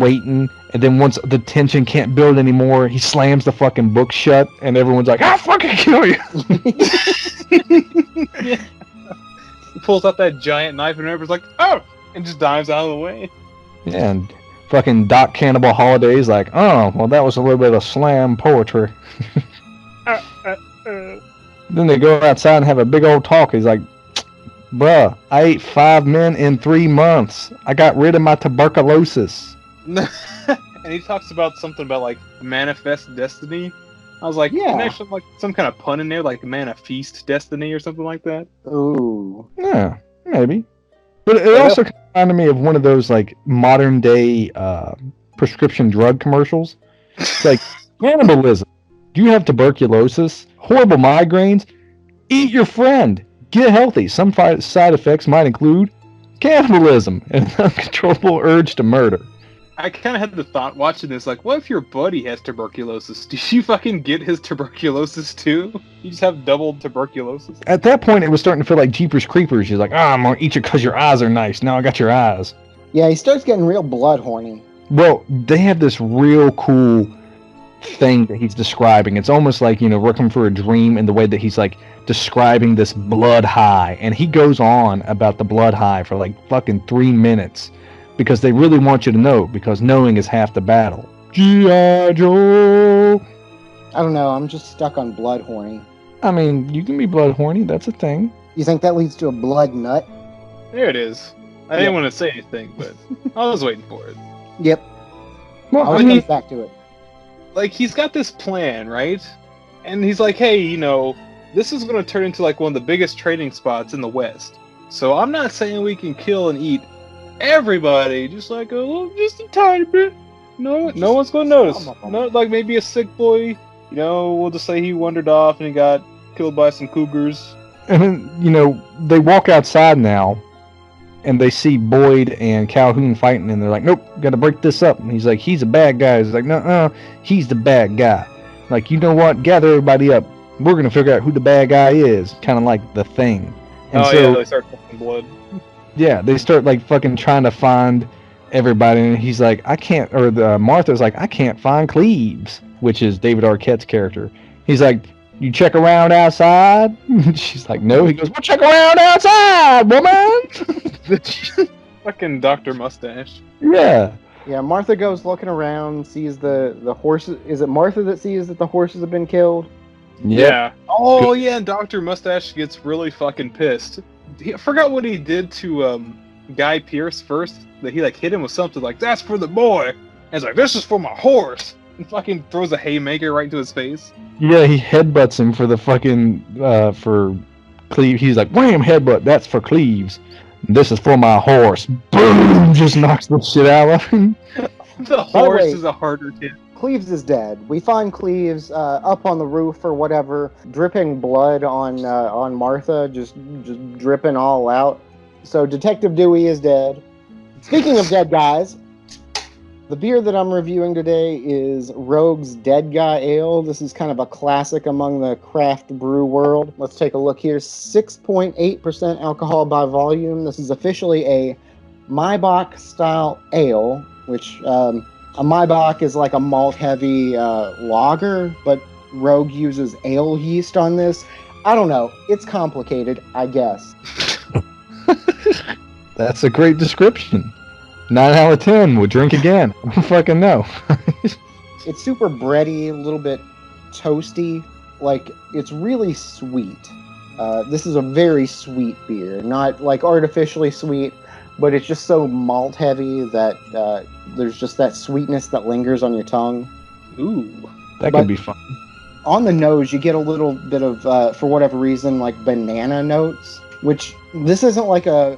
then once the tension can't build anymore, he slams the fucking book shut, and everyone's like, I'll fucking kill you! Yeah. He pulls out that giant knife, and everyone's like, oh! And just dives out of the way. Yeah, and fucking Doc Cannibal Holiday's like, oh, well, that was a little bit of slam poetry. Then they go outside and have a big old talk. He's like, bruh, I ate 5 men in 3 months. I got rid of my tuberculosis. And he talks about something about, like, manifest destiny. I was like, yeah, actually, like, some kind of pun in there, like manifest destiny or something like that. Ooh. Yeah, maybe. But it also kind of reminded me of one of those, like, modern day prescription drug commercials. It's like, cannibalism. Do you have tuberculosis? Horrible migraines? Eat your friend. Get healthy. Some side effects might include cannibalism and an uncontrollable urge to murder. I kind of had the thought watching this, like, what if your buddy has tuberculosis? Do you fucking get his tuberculosis too? You just have double tuberculosis? At that point, it was starting to feel like Jeepers Creepers. He's like, I'm gonna eat you because your eyes are nice. Now I got your eyes. Yeah, he starts getting real blood horny. Well, they have this real cool thing that he's describing. It's almost like, Requiem for a Dream in the way that he's like describing this blood high. And he goes on about the blood high for like fucking 3 minutes because they really want you to know, because knowing is half the battle. G.I. Joe! I don't know, I'm just stuck on blood horny. I mean, you can be blood horny, that's a thing. You think that leads to a blood nut? There it is. I didn't want to say anything, but I was waiting for it. Yep. Well, I'll get back to it. Like, he's got this plan, right? And he's like, hey, this is going to turn into like one of the biggest trading spots in the West. So I'm not saying we can kill and eat everybody, just like just a tiny bit. No one's going to notice. No, like maybe a sick boy. We'll just say he wandered off and he got killed by some cougars. And then, they walk outside now, and they see Boyd and Calhoun fighting, and they're like, nope, gotta break this up. And he's like, he's a bad guy. He's like, no, he's the bad guy. Like, you know what? Gather everybody up. We're gonna figure out who the bad guy is. Kind of like The Thing. And they start fucking blood. Yeah, they start like fucking trying to find everybody, and he's like, I can't, or Martha's like, I can't find Cleves, which is David Arquette's character. He's like, you check around outside? She's like, no. He goes, well, check around outside, woman! Fucking Dr. Mustache. Yeah. Yeah, Martha goes looking around, sees the horses. Is it Martha that sees that the horses have been killed? Yeah. Oh, yeah, and Dr. Mustache gets really fucking pissed. I forgot what he did to Guy Pearce first. That he like hit him with something like, that's for the boy. And he's like, this is for my horse. And fucking throws a haymaker right into his face. Yeah, he headbutts him for the fucking, for Cleves. He's like, wham, headbutt, that's for Cleves. This is for my horse. Boom! Just knocks the shit out of him. The horse is a harder hit. Cleves is dead. We find Cleves up on the roof or whatever, dripping blood on Martha, just dripping all out. So Detective Dewey is dead. Speaking of dead guys, the beer that I'm reviewing today is Rogue's Dead Guy Ale. This is kind of a classic among the craft brew world. Let's take a look here. 6.8% alcohol by volume. This is officially a Maibach style ale, which a Maibach is like a malt-heavy lager, but Rogue uses ale yeast on this. I don't know. It's complicated, I guess. That's a great description. 9 out of 10 would drink again. I don't fucking know. It's super bready, a little bit toasty. Like, it's really sweet. This is a very sweet beer. Not like artificially sweet, but it's just so malt heavy that there's just that sweetness that lingers on your tongue. Ooh. That could be fun. On the nose, you get a little bit of, for whatever reason, like banana notes, which this isn't like a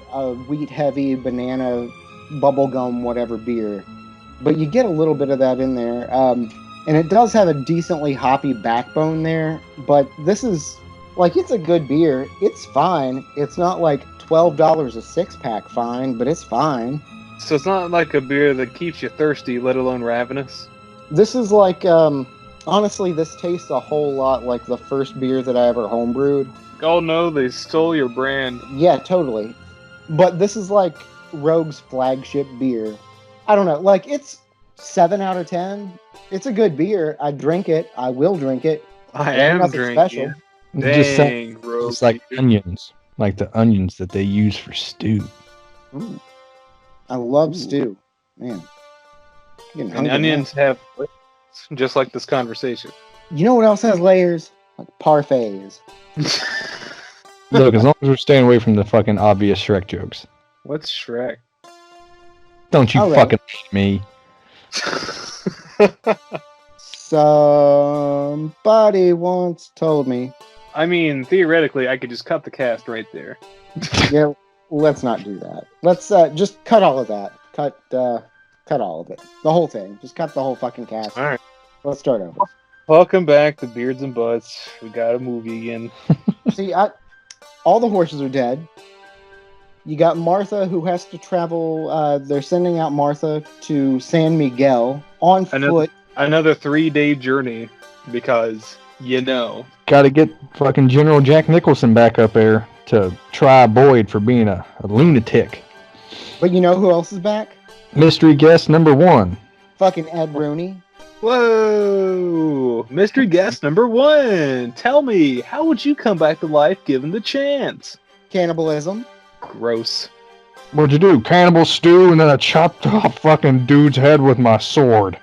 wheat heavy banana bubblegum whatever beer, but you get a little bit of that in there, and it does have a decently hoppy backbone there, but this is like, it's a good beer. It's fine. It's not like $12 a six-pack fine, but it's fine. So it's not like a beer that keeps you thirsty, let alone ravenous? This is like, honestly, this tastes a whole lot like the first beer that I ever homebrewed. Oh no, they stole your brand. Yeah, totally. But this is like Rogue's flagship beer. I don't know, like, it's 7 out of 10. It's a good beer. I drink it. I will drink it. I am drinking. Dang, Rogue. It's like onions. Like the onions that they use for stew. Ooh. I love stew. Man. And onions have layers, just like this conversation. You know what else has layers? Like parfaits. Look, as long as we're staying away from the fucking obvious Shrek jokes. What's Shrek? Don't you fucking hate me. Somebody once told me. I mean, theoretically, I could just cut the cast right there. Yeah, let's not do that. Let's just cut all of that. Cut all of it. The whole thing. Just cut the whole fucking cast. All right. Let's start over. Welcome back to Beards and Butts. We got a movie again. See, all the horses are dead. You got Martha, who has to travel. They're sending out Martha to San Miguel on foot. Another 3-day journey because, you know. Got to get fucking General Jack Nicholson back up there to try Boyd for being a lunatic. But you know who else is back? Mystery guest number 1. Fucking Ed Rooney. Whoa! Mystery guest number 1! Tell me, how would you come back to life given the chance? Cannibalism. Gross. What'd you do? Cannibal stew, and then I chopped off fucking dude's head with my sword.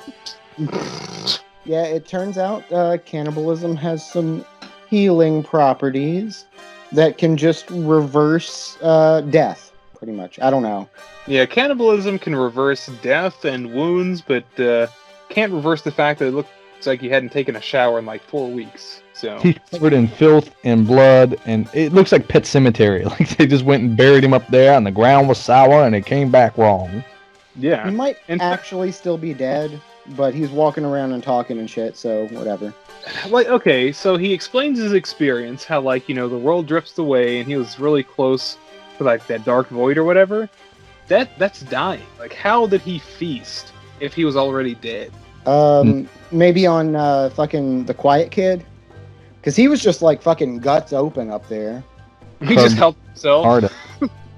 Yeah, it turns out cannibalism has some healing properties that can just reverse death, pretty much. I don't know. Yeah, cannibalism can reverse death and wounds, but can't reverse the fact that it looks like you hadn't taken a shower in like 4 weeks. So He's covered in filth and blood, and it looks like Pet Cemetery. Like they just went and buried him up there, and the ground was sour, and it came back wrong. yeah, He might actually still be dead, but he's walking around and talking and shit, so whatever. like okay, so he explains his experience, how like the world drifts away, and he was really close to like that dark void or whatever. That's dying. Like, how did he feast if he was already dead? Maybe on fucking The Quiet Kid, because he was just like fucking guts open up there. He just helped himself.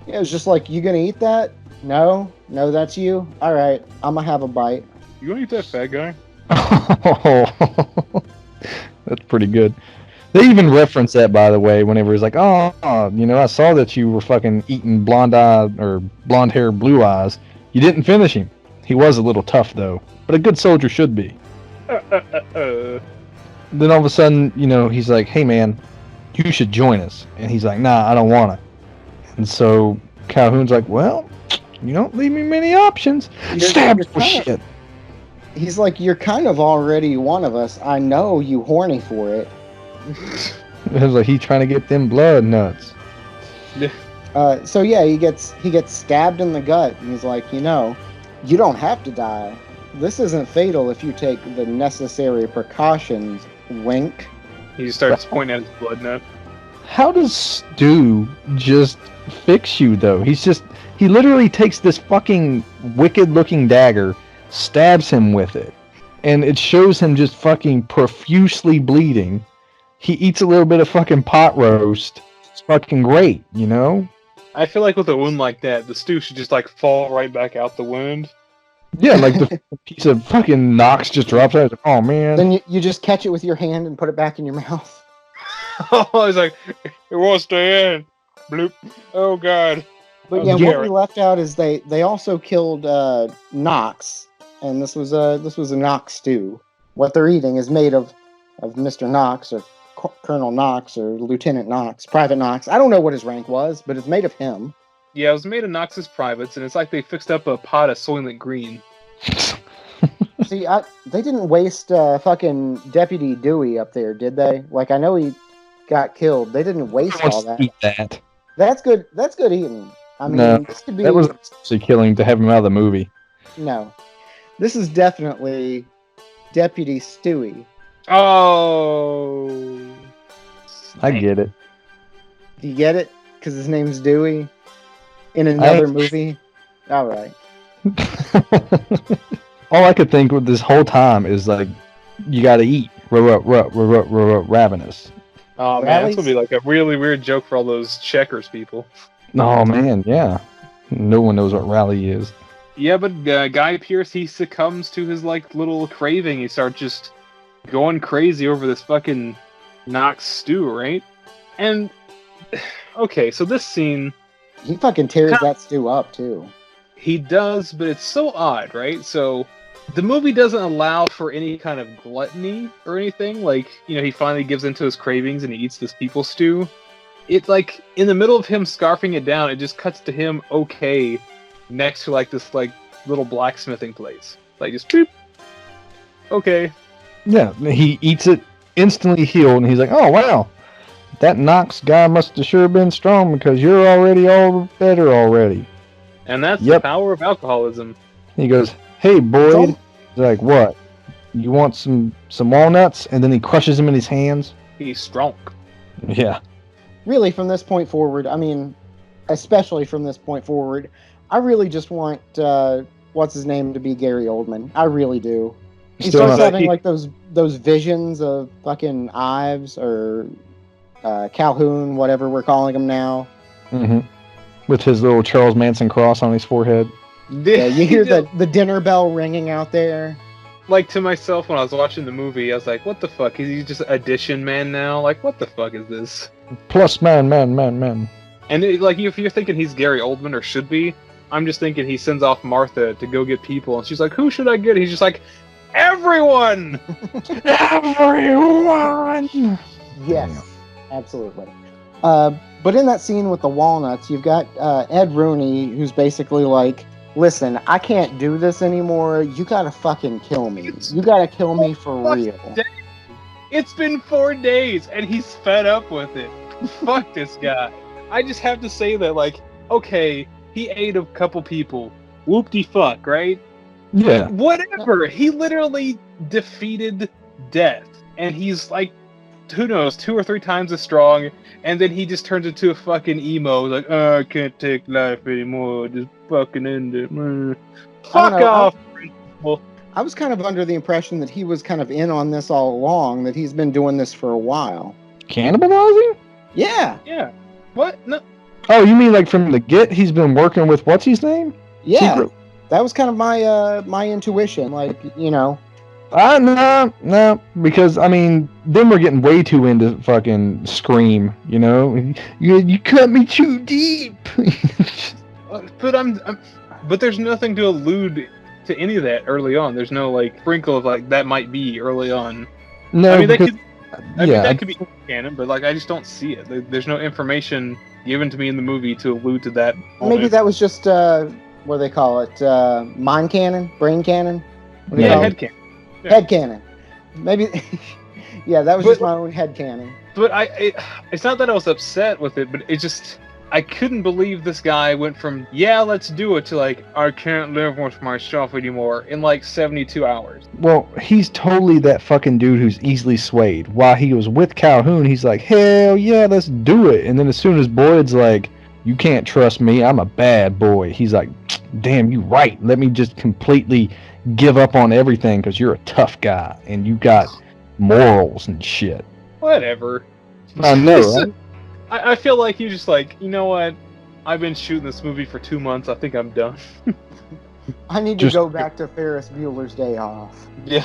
Yeah, it was just like, you gonna eat that? No, that's you. All right, I'm gonna have a bite. You gonna eat that fat guy? Oh, that's pretty good. They even reference that, by the way, whenever he's like, I saw that you were fucking eating blonde hair, blue eyes. You didn't finish him. He was a little tough, though, but a good soldier should be. Then all of a sudden, he's like, hey, man, you should join us. And he's like, nah, I don't want to. And so Calhoun's like, well, you don't leave me many options. Stab for shit. He's like, you're kind of already one of us. I know you horny for it. It was like he's trying to get them blood nuts. So yeah, he gets stabbed in the gut, and he's like, you don't have to die. This isn't fatal if you take the necessary precautions. Wink. He starts pointing at his blood nut. How does Stu just fix you though? He literally takes this fucking wicked looking dagger, stabs him with it, and it shows him just fucking profusely bleeding. He eats a little bit of fucking pot roast. It's fucking great, I feel like with a wound like that, the stew should just like fall right back out the wound. Yeah, like the piece of fucking Knox just drops out. Oh man. Then you just catch it with your hand and put it back in your mouth. Oh, he's like, it won't stay in. Bloop. Oh god. But yeah, what we left out is they also killed Knox, and this was a Knox stew. What they're eating is made of Mr. Knox or Colonel Knox or Lieutenant Knox, Private Knox. I don't know what his rank was, but it's made of him. Yeah, it was made of Knox's privates, and it's like they fixed up a pot of Soylent Green. See, they didn't waste fucking Deputy Dewey up there, did they? Like, I know he got killed. They didn't waste all that. Eat that. That's good. That's good eating. I mean, no, this could be... that was actually killing to have him out of the movie. No, this is definitely Deputy Stewie. Oh, I get it. Do you get it? Because his name's Dewey in another movie. All right. All I could think with this whole time is like, you got to eat. Ravenous. Oh man, that's gonna be like a really weird joke for all those checkers people. Oh man, yeah. No one knows what rally is. Yeah, but Guy Pearce, he succumbs to his like little craving. He starts just going crazy over this fucking Knox stew, right? And okay, so this scene, he fucking tears that stew up too. He does, but it's so odd, right? So the movie doesn't allow for any kind of gluttony or anything. Like, he finally gives into his cravings and he eats this people stew. It like in the middle of him scarfing it down, it just cuts to him next to like this like little blacksmithing place. Like just boop. Okay. Yeah, he eats it, instantly healed, and he's like, oh wow. That Knox guy must have sure been strong because you're already all better already. And that's the power of alcoholism. He goes, hey Boyd. He's like, what? You want some walnuts? And then he crushes them in his hands. He's strong. Yeah. Really, from this point forward, I mean, especially from this point forward, I really just want what's his name to be Gary Oldman. I really do. He Still starts not. having like those visions of fucking Ives or Calhoun, whatever we're calling him now. Hmm. With his little Charles Manson cross on his forehead. Yeah, you hear the dinner bell ringing out there. Like, to myself when I was watching the movie, I was like, what the fuck? Is he just addition man now? Like, what the fuck is this? Plus man. And like, if you're thinking he's Gary Oldman or should be, I'm just thinking he sends off Martha to go get people, and she's like, who should I get? He's just like, everyone! Everyone! Yes, absolutely. But in that scene with the walnuts, you've got Ed Rooney, who's basically like, listen, I can't do this anymore. You gotta fucking kill me. You gotta kill me for real. It's been 4 days, and he's fed up with it. Fuck this guy. I just have to say that, like, okay, he ate a couple people. Whoop-de-fuck, right? Yeah. Whatever. He literally defeated death. And he's, like, who knows, 2 or 3 times as strong. And then he just turns into a fucking emo. Like, oh, I can't take life anymore. Just fucking end it. Fuck off. I was kind of under the impression that he was kind of in on this all along, that he's been doing this for a while. Cannibalizing? Yeah. Yeah. What? No. Oh, you mean like from the get? He's been working with what's his name? Yeah. Secret. That was kind of my intuition. Like, you know. No, because I mean, then we're getting way too into fucking Scream. You know, you cut me too deep. But there's nothing to allude to any of that early on. There's no like sprinkle of like that might be early on. No, I mean, because, that could be canon, but like I just don't see it. There's no information given to me in the movie to allude to that moment. Maybe that was just what do they call it? Mind cannon, brain cannon. What do you call head it? canon. Yeah. Head cannon. Maybe. Yeah, that was just my own head cannon. But it's not that I was upset with it, but it just, I couldn't believe this guy went from, yeah, let's do it, to like, I can't live with myself anymore in like 72 hours. well, he's totally that fucking dude who's easily swayed. While he was with Calhoun, he's like, hell yeah, let's do it. And then as soon as Boyd's like, you can't trust me, I'm a bad boy, he's like, damn, you right. Let me just completely give up on everything because you're a tough guy and you got morals and shit. Whatever. I know, right? I feel like he's just like, you know what? I've been shooting this movie for 2 months. I think I'm done. I need to go back to Ferris Bueller's Day Off. Yeah.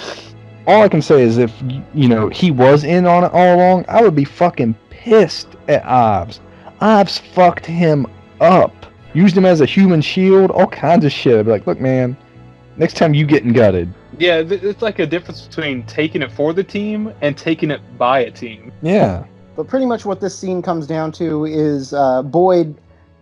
All I can say is if, you know, he was in on it all along, I would be fucking pissed at Ives. Ives fucked him up. Used him as a human shield, all kinds of shit. I'd be like, look, man, next time you getting gutted. Yeah, it's like a difference between taking it for the team and taking it by a team. Yeah. But pretty much what this scene comes down to is Boyd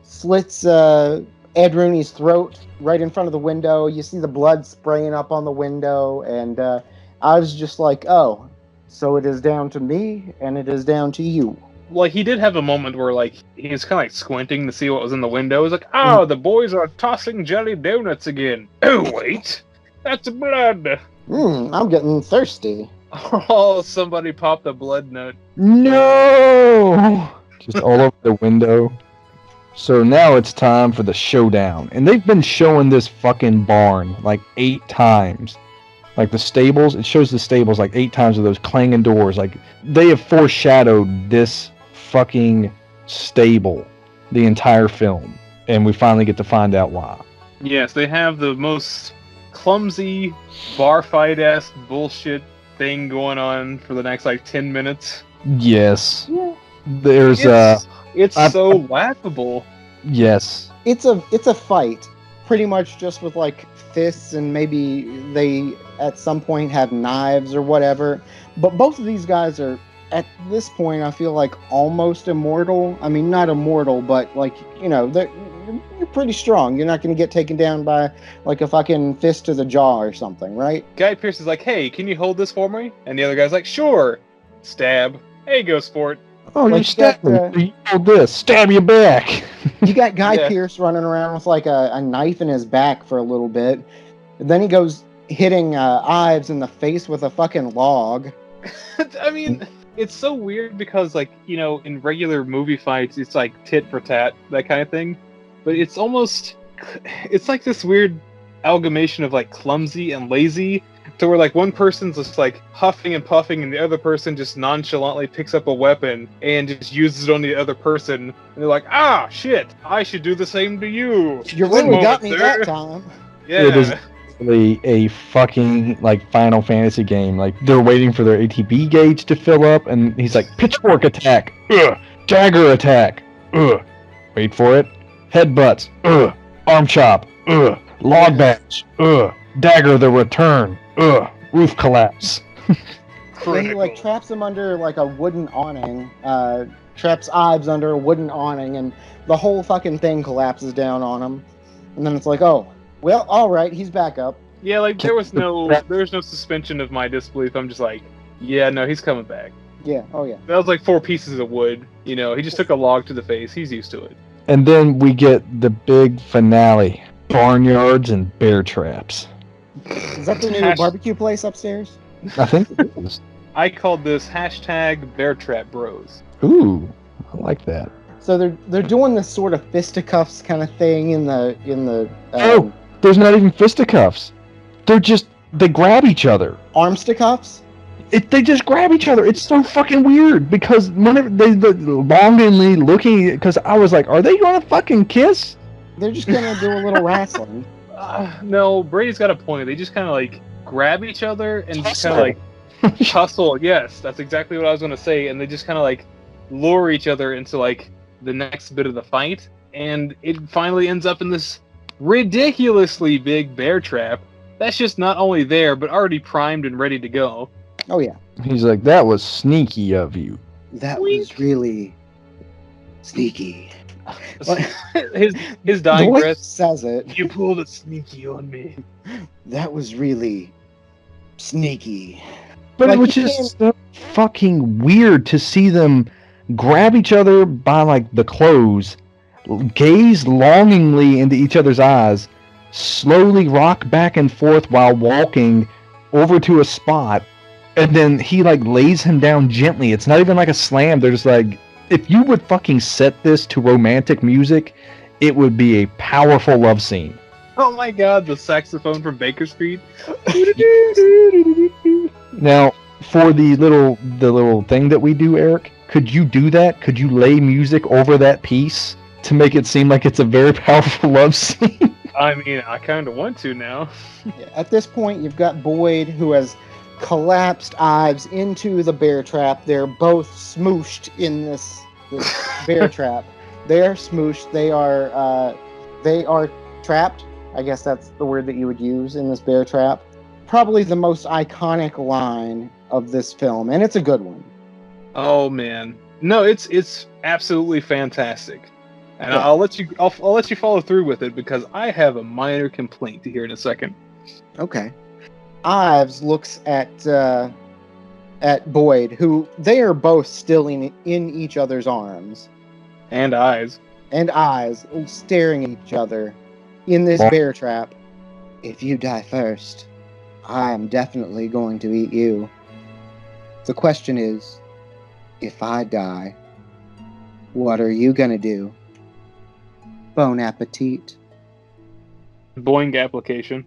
slits Ed Rooney's throat right in front of the window. You see the blood spraying up on the window, and I was just like, oh, so it is down to me, and it is down to you. Like, he did have a moment where, like, he was kind of like squinting to see what was in the window. He's like, oh, the boys are tossing jelly donuts again. Oh, wait, that's blood. I'm getting thirsty. Oh, somebody popped a blood nut. No! Just all over the window. So now it's time for the showdown. And they've been showing this fucking barn like 8 times. Like the stables, it shows the stables like 8 times with those clanging doors. Like they have foreshadowed this fucking stable the entire film. And we finally get to find out why. Yes, they have the most clumsy, bar fight-ass bullshit thing going on for the next like 10 minutes. Yes. Yeah. There's it's so laughable. Yes. It's a fight, pretty much just with like fists, and maybe they at some point have knives or whatever. But both of these guys are at this point, I feel like, almost immortal. I mean, not immortal, but like, you know, you're pretty strong. You're not going to get taken down by like a fucking fist to the jaw or something, right? Guy Pearce is like, hey, can you hold this for me? And the other guy's like, sure. Stab. Hey, go sport. Oh, Like, you stabbed me. You hold this. Stab you back. You got Guy Yeah. Pearce running around with like a knife in his back for a little bit. And then he goes hitting Ives in the face with a fucking log. I mean, it's so weird because, like, you know, in regular movie fights, it's like tit for tat, that kind of thing. But it's like this weird amalgamation of like clumsy and lazy, to where like one person's just like huffing and puffing, and the other person just nonchalantly picks up a weapon and just uses it on the other person, and they're like, ah, shit, I should do the same to you. You really got me that time. Yeah. It is really a fucking like Final Fantasy game. Like they're waiting for their ATB gauge to fill up, and he's like, pitchfork attack, dagger attack, wait for it, headbutts, arm chop, log bash, dagger the return, roof collapse. And he like traps him under like a wooden awning, traps Ives under a wooden awning, and the whole fucking thing collapses down on him. And then it's like, oh, well, all right, he's back up. Yeah, like there was no suspension of my disbelief. I'm just like, yeah, no, he's coming back. Yeah, oh yeah. That was like 4 pieces of wood. You know, he just took a log to the face. He's used to it. And then we get the big finale: barnyards and bear traps. Is that the new barbecue place upstairs? I think it is. I called this hashtag Bear Trap Bros. Ooh, I like that. So they're doing this sort of fisticuffs kind of thing in the Oh, there's not even fisticuffs. They grab each other. armsticuffs. They just grab each other. It's so fucking weird because whenever they longingly looking, because I was like, are they gonna fucking kiss? They're just gonna do a little wrestling. No, Brady's got a point. They just kind of like grab each other and just kind of like tussle. Yes, that's exactly what I was gonna say. And they just kind of like lure each other into like the next bit of the fight, and it finally ends up in this ridiculously big bear trap that's just not only there but already primed and ready to go. Oh yeah. He's like, that was sneaky of you. That was really sneaky. His dying The way breath he says it. You pulled a sneaky on me. That was really sneaky. But Like, it was he just so fucking weird to see them grab each other by like the clothes, gaze longingly into each other's eyes, slowly rock back and forth while walking over to a spot, and then he like lays him down gently. It's not even like a slam. They're just like, if you would fucking set this to romantic music, it would be a powerful love scene. Oh my god, the saxophone from Baker Street. Now, for the little thing that we do, Eric, could you do that? Could you lay music over that piece to make it seem like it's a very powerful love scene? I mean, I kind of want to now. At this point, you've got Boyd, who has collapsed Ives into the bear trap. They're both smooshed in this bear trap. They are smooshed. They are trapped. I guess that's the word that you would use in this bear trap. Probably the most iconic line of this film, and it's a good one. Oh man, no, it's absolutely fantastic, and Yeah. I'll let you follow through with it because I have a minor complaint to hear in a second. Okay. Ives looks at Boyd, who they are both still in each other's arms, And eyes. and eyes staring at each other in this bear trap. If you die first, I am definitely going to eat you. The question is, if I die, what are you gonna do? Bon appetit. Boing application.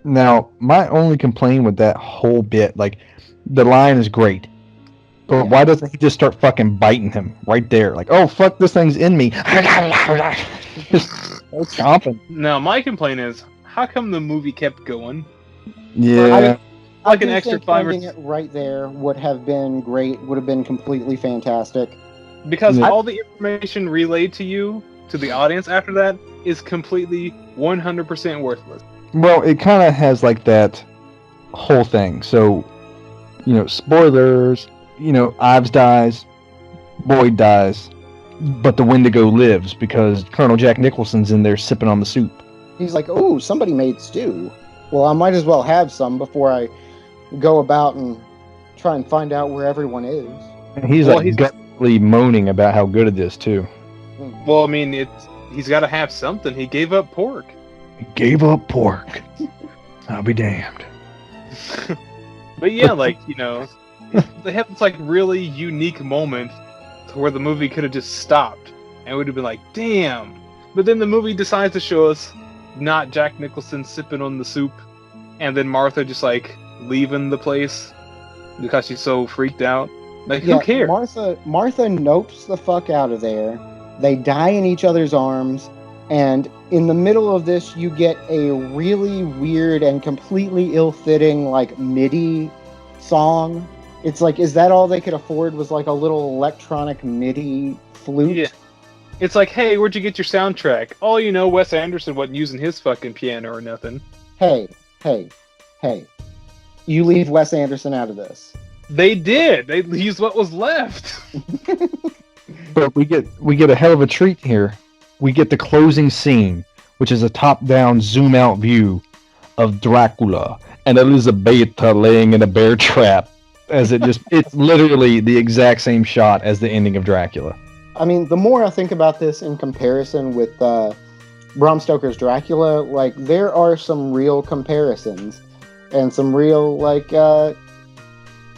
Now, my only complaint with that whole bit, like, the line is great, but why doesn't he just start fucking biting him right there? Like, oh, fuck, this thing's in me. Just chomping. Now, my complaint is, how come the movie kept going? Yeah. Like I an do extra think 5 or ending it right there would have been great. Would have been completely fantastic. Because Yeah. all the information relayed to you, to the audience after that, is completely 100% worthless. Well, it kind of has like that whole thing. So, spoilers, Ives dies, Boyd dies, but the Wendigo lives because Colonel Jack Nicholson's in there sipping on the soup. He's like, "Oh, somebody made stew. Well, I might as well have some before I go about and try and find out where everyone is." And he's gutturally moaning about how good it is, too. Well, I mean, he's got to have something. He gave up pork. He gave up pork. I'll be damned. But yeah, like, they have this like really unique moment to where the movie could have just stopped and would have been like, damn. But then the movie decides to show us not Jack Nicholson sipping on the soup, and then Martha just like leaving the place because she's so freaked out. Like, who cares? Martha nopes the fuck out of there. They die in each other's arms, and in the middle of this, you get a really weird and completely ill-fitting like MIDI song. It's like, is that all they could afford? Was like a little electronic MIDI flute? Yeah. It's like, hey, where'd you get your soundtrack? Oh, you know, Wes Anderson wasn't using his fucking piano or nothing. Hey. You leave Wes Anderson out of this. They did. They used what was left. But we get a hell of a treat here. We get the closing scene, which is a top-down, zoom-out view of Dracula and Elisabetta laying in a bear trap. It's literally the exact same shot as the ending of Dracula. I mean, the more I think about this in comparison with Bram Stoker's Dracula, like, there are some real comparisons and some real, like,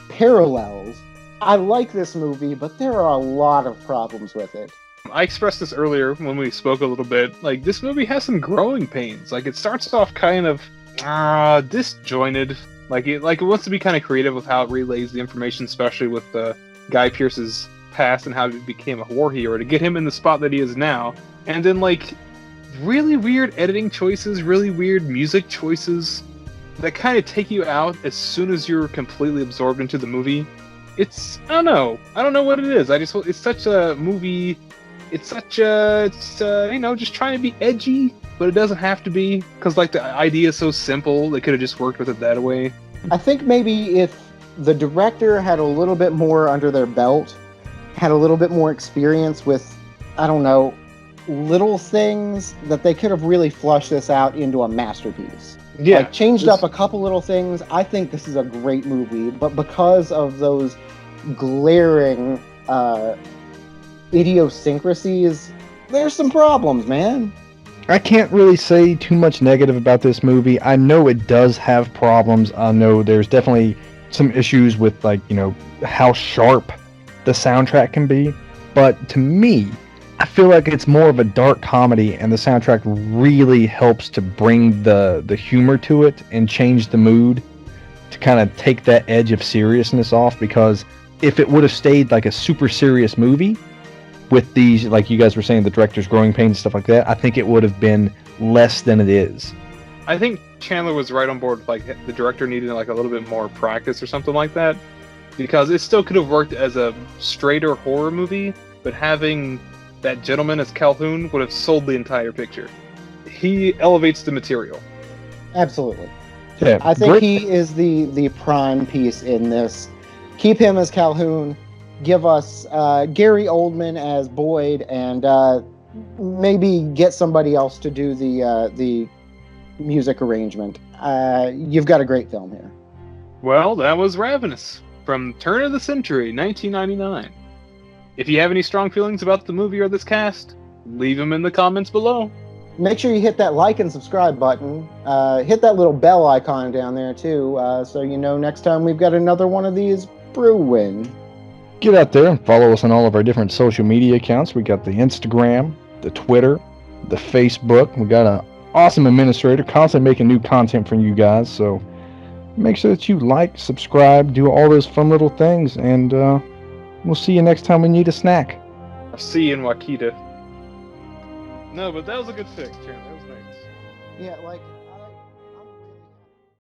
parallels. I like this movie, but there are a lot of problems with it. I expressed this earlier when we spoke a little bit. Like, this movie has some growing pains. Like, it starts off kind of disjointed. Like it wants to be kind of creative with how it relays the information, especially with Guy Pearce's past and how he became a war hero to get him in the spot that he is now. And then, like, really weird editing choices, really weird music choices that kind of take you out as soon as you're completely absorbed into the movie. I don't know what it is. It's such a movie. It's just trying to be edgy, but it doesn't have to be, because like the idea is so simple. They could have just worked with it that way. I think maybe if the director had a little bit more under their belt, had a little bit more experience with, I don't know, little things, that they could have really flushed this out into a masterpiece. Yeah, like, changed up a couple little things. I think this is a great movie, but because of those glaring idiosyncrasies, there's some problems, man. I can't really say too much negative about this movie. I know it does have problems. I know there's definitely some issues with, like, you know, how sharp the soundtrack can be. But to me, I feel like it's more of a dark comedy, and the soundtrack really helps to bring the humor to it and change the mood to kind of take that edge of seriousness off. Because if it would have stayed like a super serious movie with these, like you guys were saying, the director's growing pains and stuff like that, I think it would have been less than it is. I think Chandler was right on board with, like, the director needed like a little bit more practice or something like that, because it still could have worked as a straighter horror movie, but having that gentleman as Calhoun would have sold the entire picture. He elevates the material. Absolutely. Yeah, I think he is the prime piece in this. Keep him as Calhoun. Give us Gary Oldman as Boyd, and maybe get somebody else to do the music arrangement. You've got a great film here. Well, that was Ravenous from turn of the century, 1999. If you have any strong feelings about the movie or this cast, leave them in the comments below. Make sure you hit that like and subscribe button. Hit that little bell icon down there too, so you know next time we've got another one of these brewing. Get out there and follow us on all of our different social media accounts. We got the Instagram, the Twitter, the Facebook. We got an awesome administrator constantly making new content for you guys. So make sure that you like, subscribe, do all those fun little things, and we'll see you next time we need a snack. I'll see you in Wakita. No, but that was a good fix, Chandler. That was nice. Yeah, like